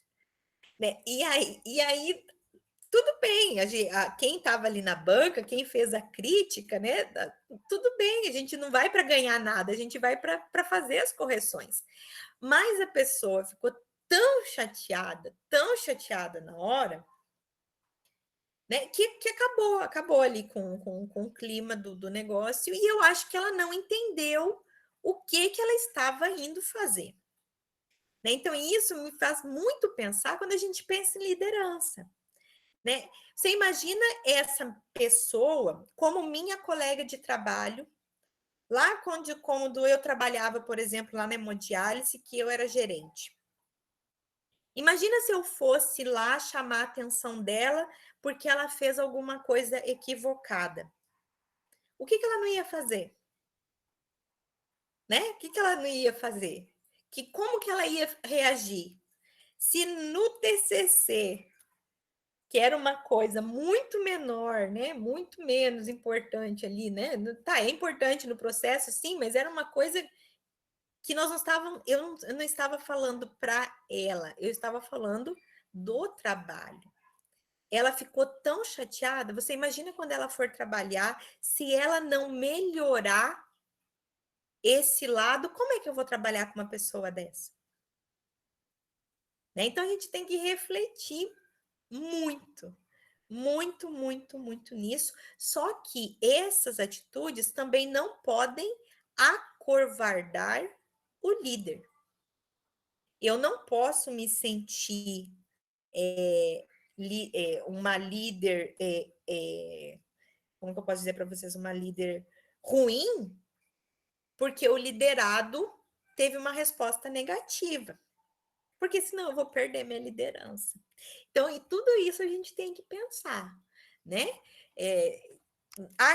Né? E aí tudo bem, quem estava ali na banca, quem fez a crítica, né? Tudo bem, a gente não vai para ganhar nada, a gente vai para fazer as correções. Mas a pessoa ficou tão chateada na hora, né, que acabou ali com o clima do negócio, e eu acho que ela não entendeu o que ela estava indo fazer. Né? Então, isso me faz muito pensar quando a gente pensa em liderança. Né? Você imagina essa pessoa como minha colega de trabalho, lá quando eu trabalhava, por exemplo, lá na hemodiálise, que eu era gerente. Imagina se eu fosse lá chamar a atenção dela porque ela fez alguma coisa equivocada. O que ela não ia fazer? Né? O que ela não ia fazer? Como que ela ia reagir? Se no TCC, que era uma coisa muito menor, né? Muito menos importante ali, né? Tá, é importante no processo, sim, mas era uma coisa que nós não estávamos, eu não estava falando para ela, eu estava falando do trabalho. Ela ficou tão chateada, você imagina quando ela for trabalhar, se ela não melhorar esse lado, como é que eu vou trabalhar com uma pessoa dessa? Né? Então a gente tem que refletir muito, muito, muito, muito nisso. Só que essas atitudes também não podem acovardar o líder. Eu não posso me sentir uma líder, como que eu posso dizer para vocês, uma líder ruim, porque o liderado teve uma resposta negativa. Porque senão eu vou perder minha liderança. Então, e tudo isso a gente tem que pensar, né?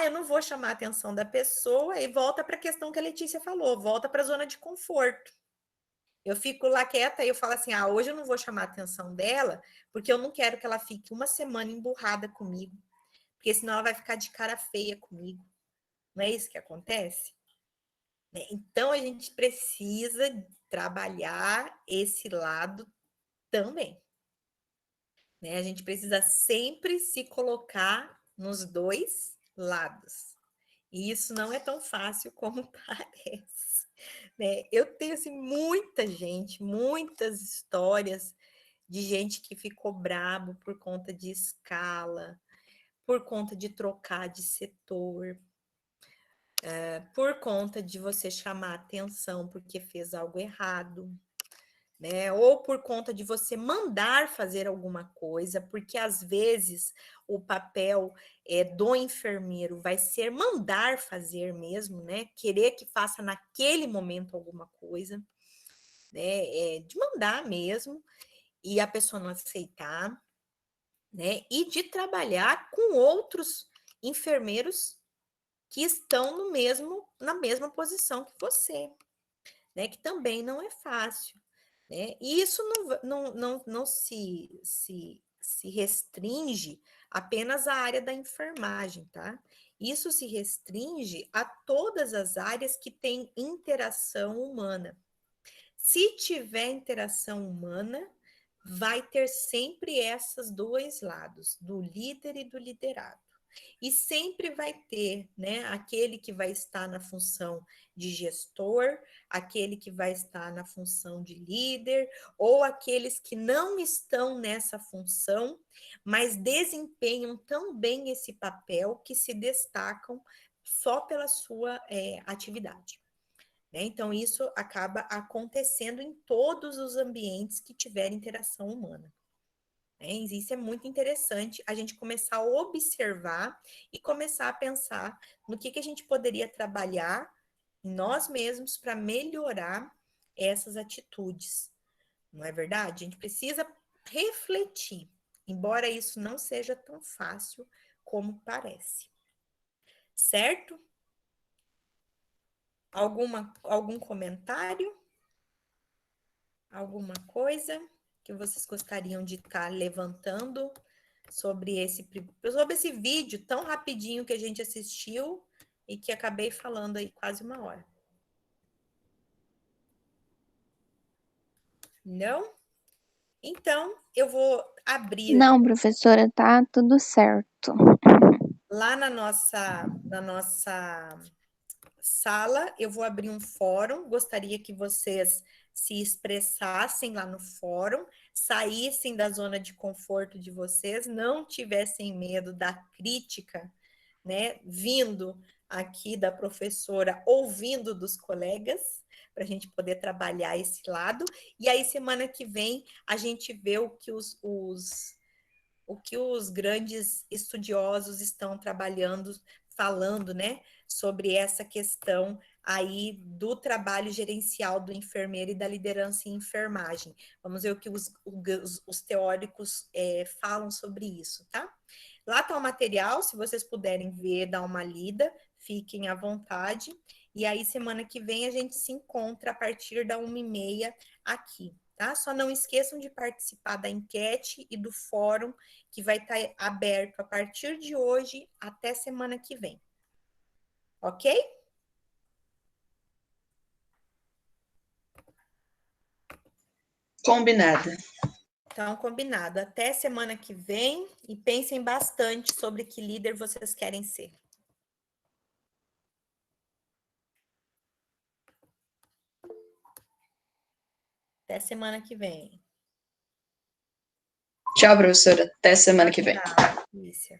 Eu não vou chamar a atenção da pessoa e volta para a questão que a Letícia falou, volta para a zona de conforto. Eu fico lá quieta e eu falo assim, hoje eu não vou chamar a atenção dela, porque eu não quero que ela fique uma semana emburrada comigo, porque senão ela vai ficar de cara feia comigo. Não é isso que acontece? Então, a gente precisa trabalhar esse lado também. Né? A gente precisa sempre se colocar nos dois lados. E isso não é tão fácil como parece. Né? Eu tenho assim, muita gente, muitas histórias de gente que ficou brabo por conta de escala, por conta de trocar de setor, por conta de você chamar atenção porque fez algo errado, né? Ou por conta de você mandar fazer alguma coisa, porque às vezes o papel do enfermeiro vai ser mandar fazer mesmo, né? Querer que faça naquele momento alguma coisa, né? De mandar mesmo, e a pessoa não aceitar, né? E de trabalhar com outros enfermeiros que estão na mesma posição que você, né? Que também não é fácil. Né? E isso não se restringe apenas à área da enfermagem, tá? Isso se restringe a todas as áreas que têm interação humana. Se tiver interação humana, vai ter sempre esses dois lados, do líder e do liderado. E sempre vai ter, né, aquele que vai estar na função de gestor, aquele que vai estar na função de líder, ou aqueles que não estão nessa função, mas desempenham tão bem esse papel que se destacam só pela sua atividade. Né? Então, isso acaba acontecendo em todos os ambientes que tiverem interação humana. Isso é muito interessante, a gente começar a observar e começar a pensar no que a gente poderia trabalhar em nós mesmos para melhorar essas atitudes. Não é verdade? A gente precisa refletir, embora isso não seja tão fácil como parece. Certo? Algum comentário? Alguma coisa que vocês gostariam de estar levantando sobre esse vídeo tão rapidinho que a gente assistiu e que acabei falando aí quase uma hora? Não? Então, eu vou abrir... Não, professora, tá tudo certo. Lá na nossa sala, eu vou abrir um fórum, gostaria que vocês se expressassem lá no fórum, saíssem da zona de conforto de vocês, não tivessem medo da crítica, né, vindo aqui da professora, ouvindo dos colegas, para a gente poder trabalhar esse lado, e aí semana que vem a gente vê o que os grandes estudiosos estão trabalhando, falando, né, sobre essa questão aí do trabalho gerencial do enfermeiro e da liderança em enfermagem. Vamos ver o que os teóricos falam sobre isso, tá? Lá está o material, se vocês puderem ver, dar uma lida, fiquem à vontade. E aí, semana que vem, a gente se encontra a partir da 1h30 aqui. Tá? Só não esqueçam de participar da enquete e do fórum que vai estar aberto a partir de hoje até semana que vem. Ok? Combinado. Então, combinado. Até semana que vem e pensem bastante sobre que líder vocês querem ser. Até semana que vem. Tchau, professora. Até semana que vem. Tchau, Lícia.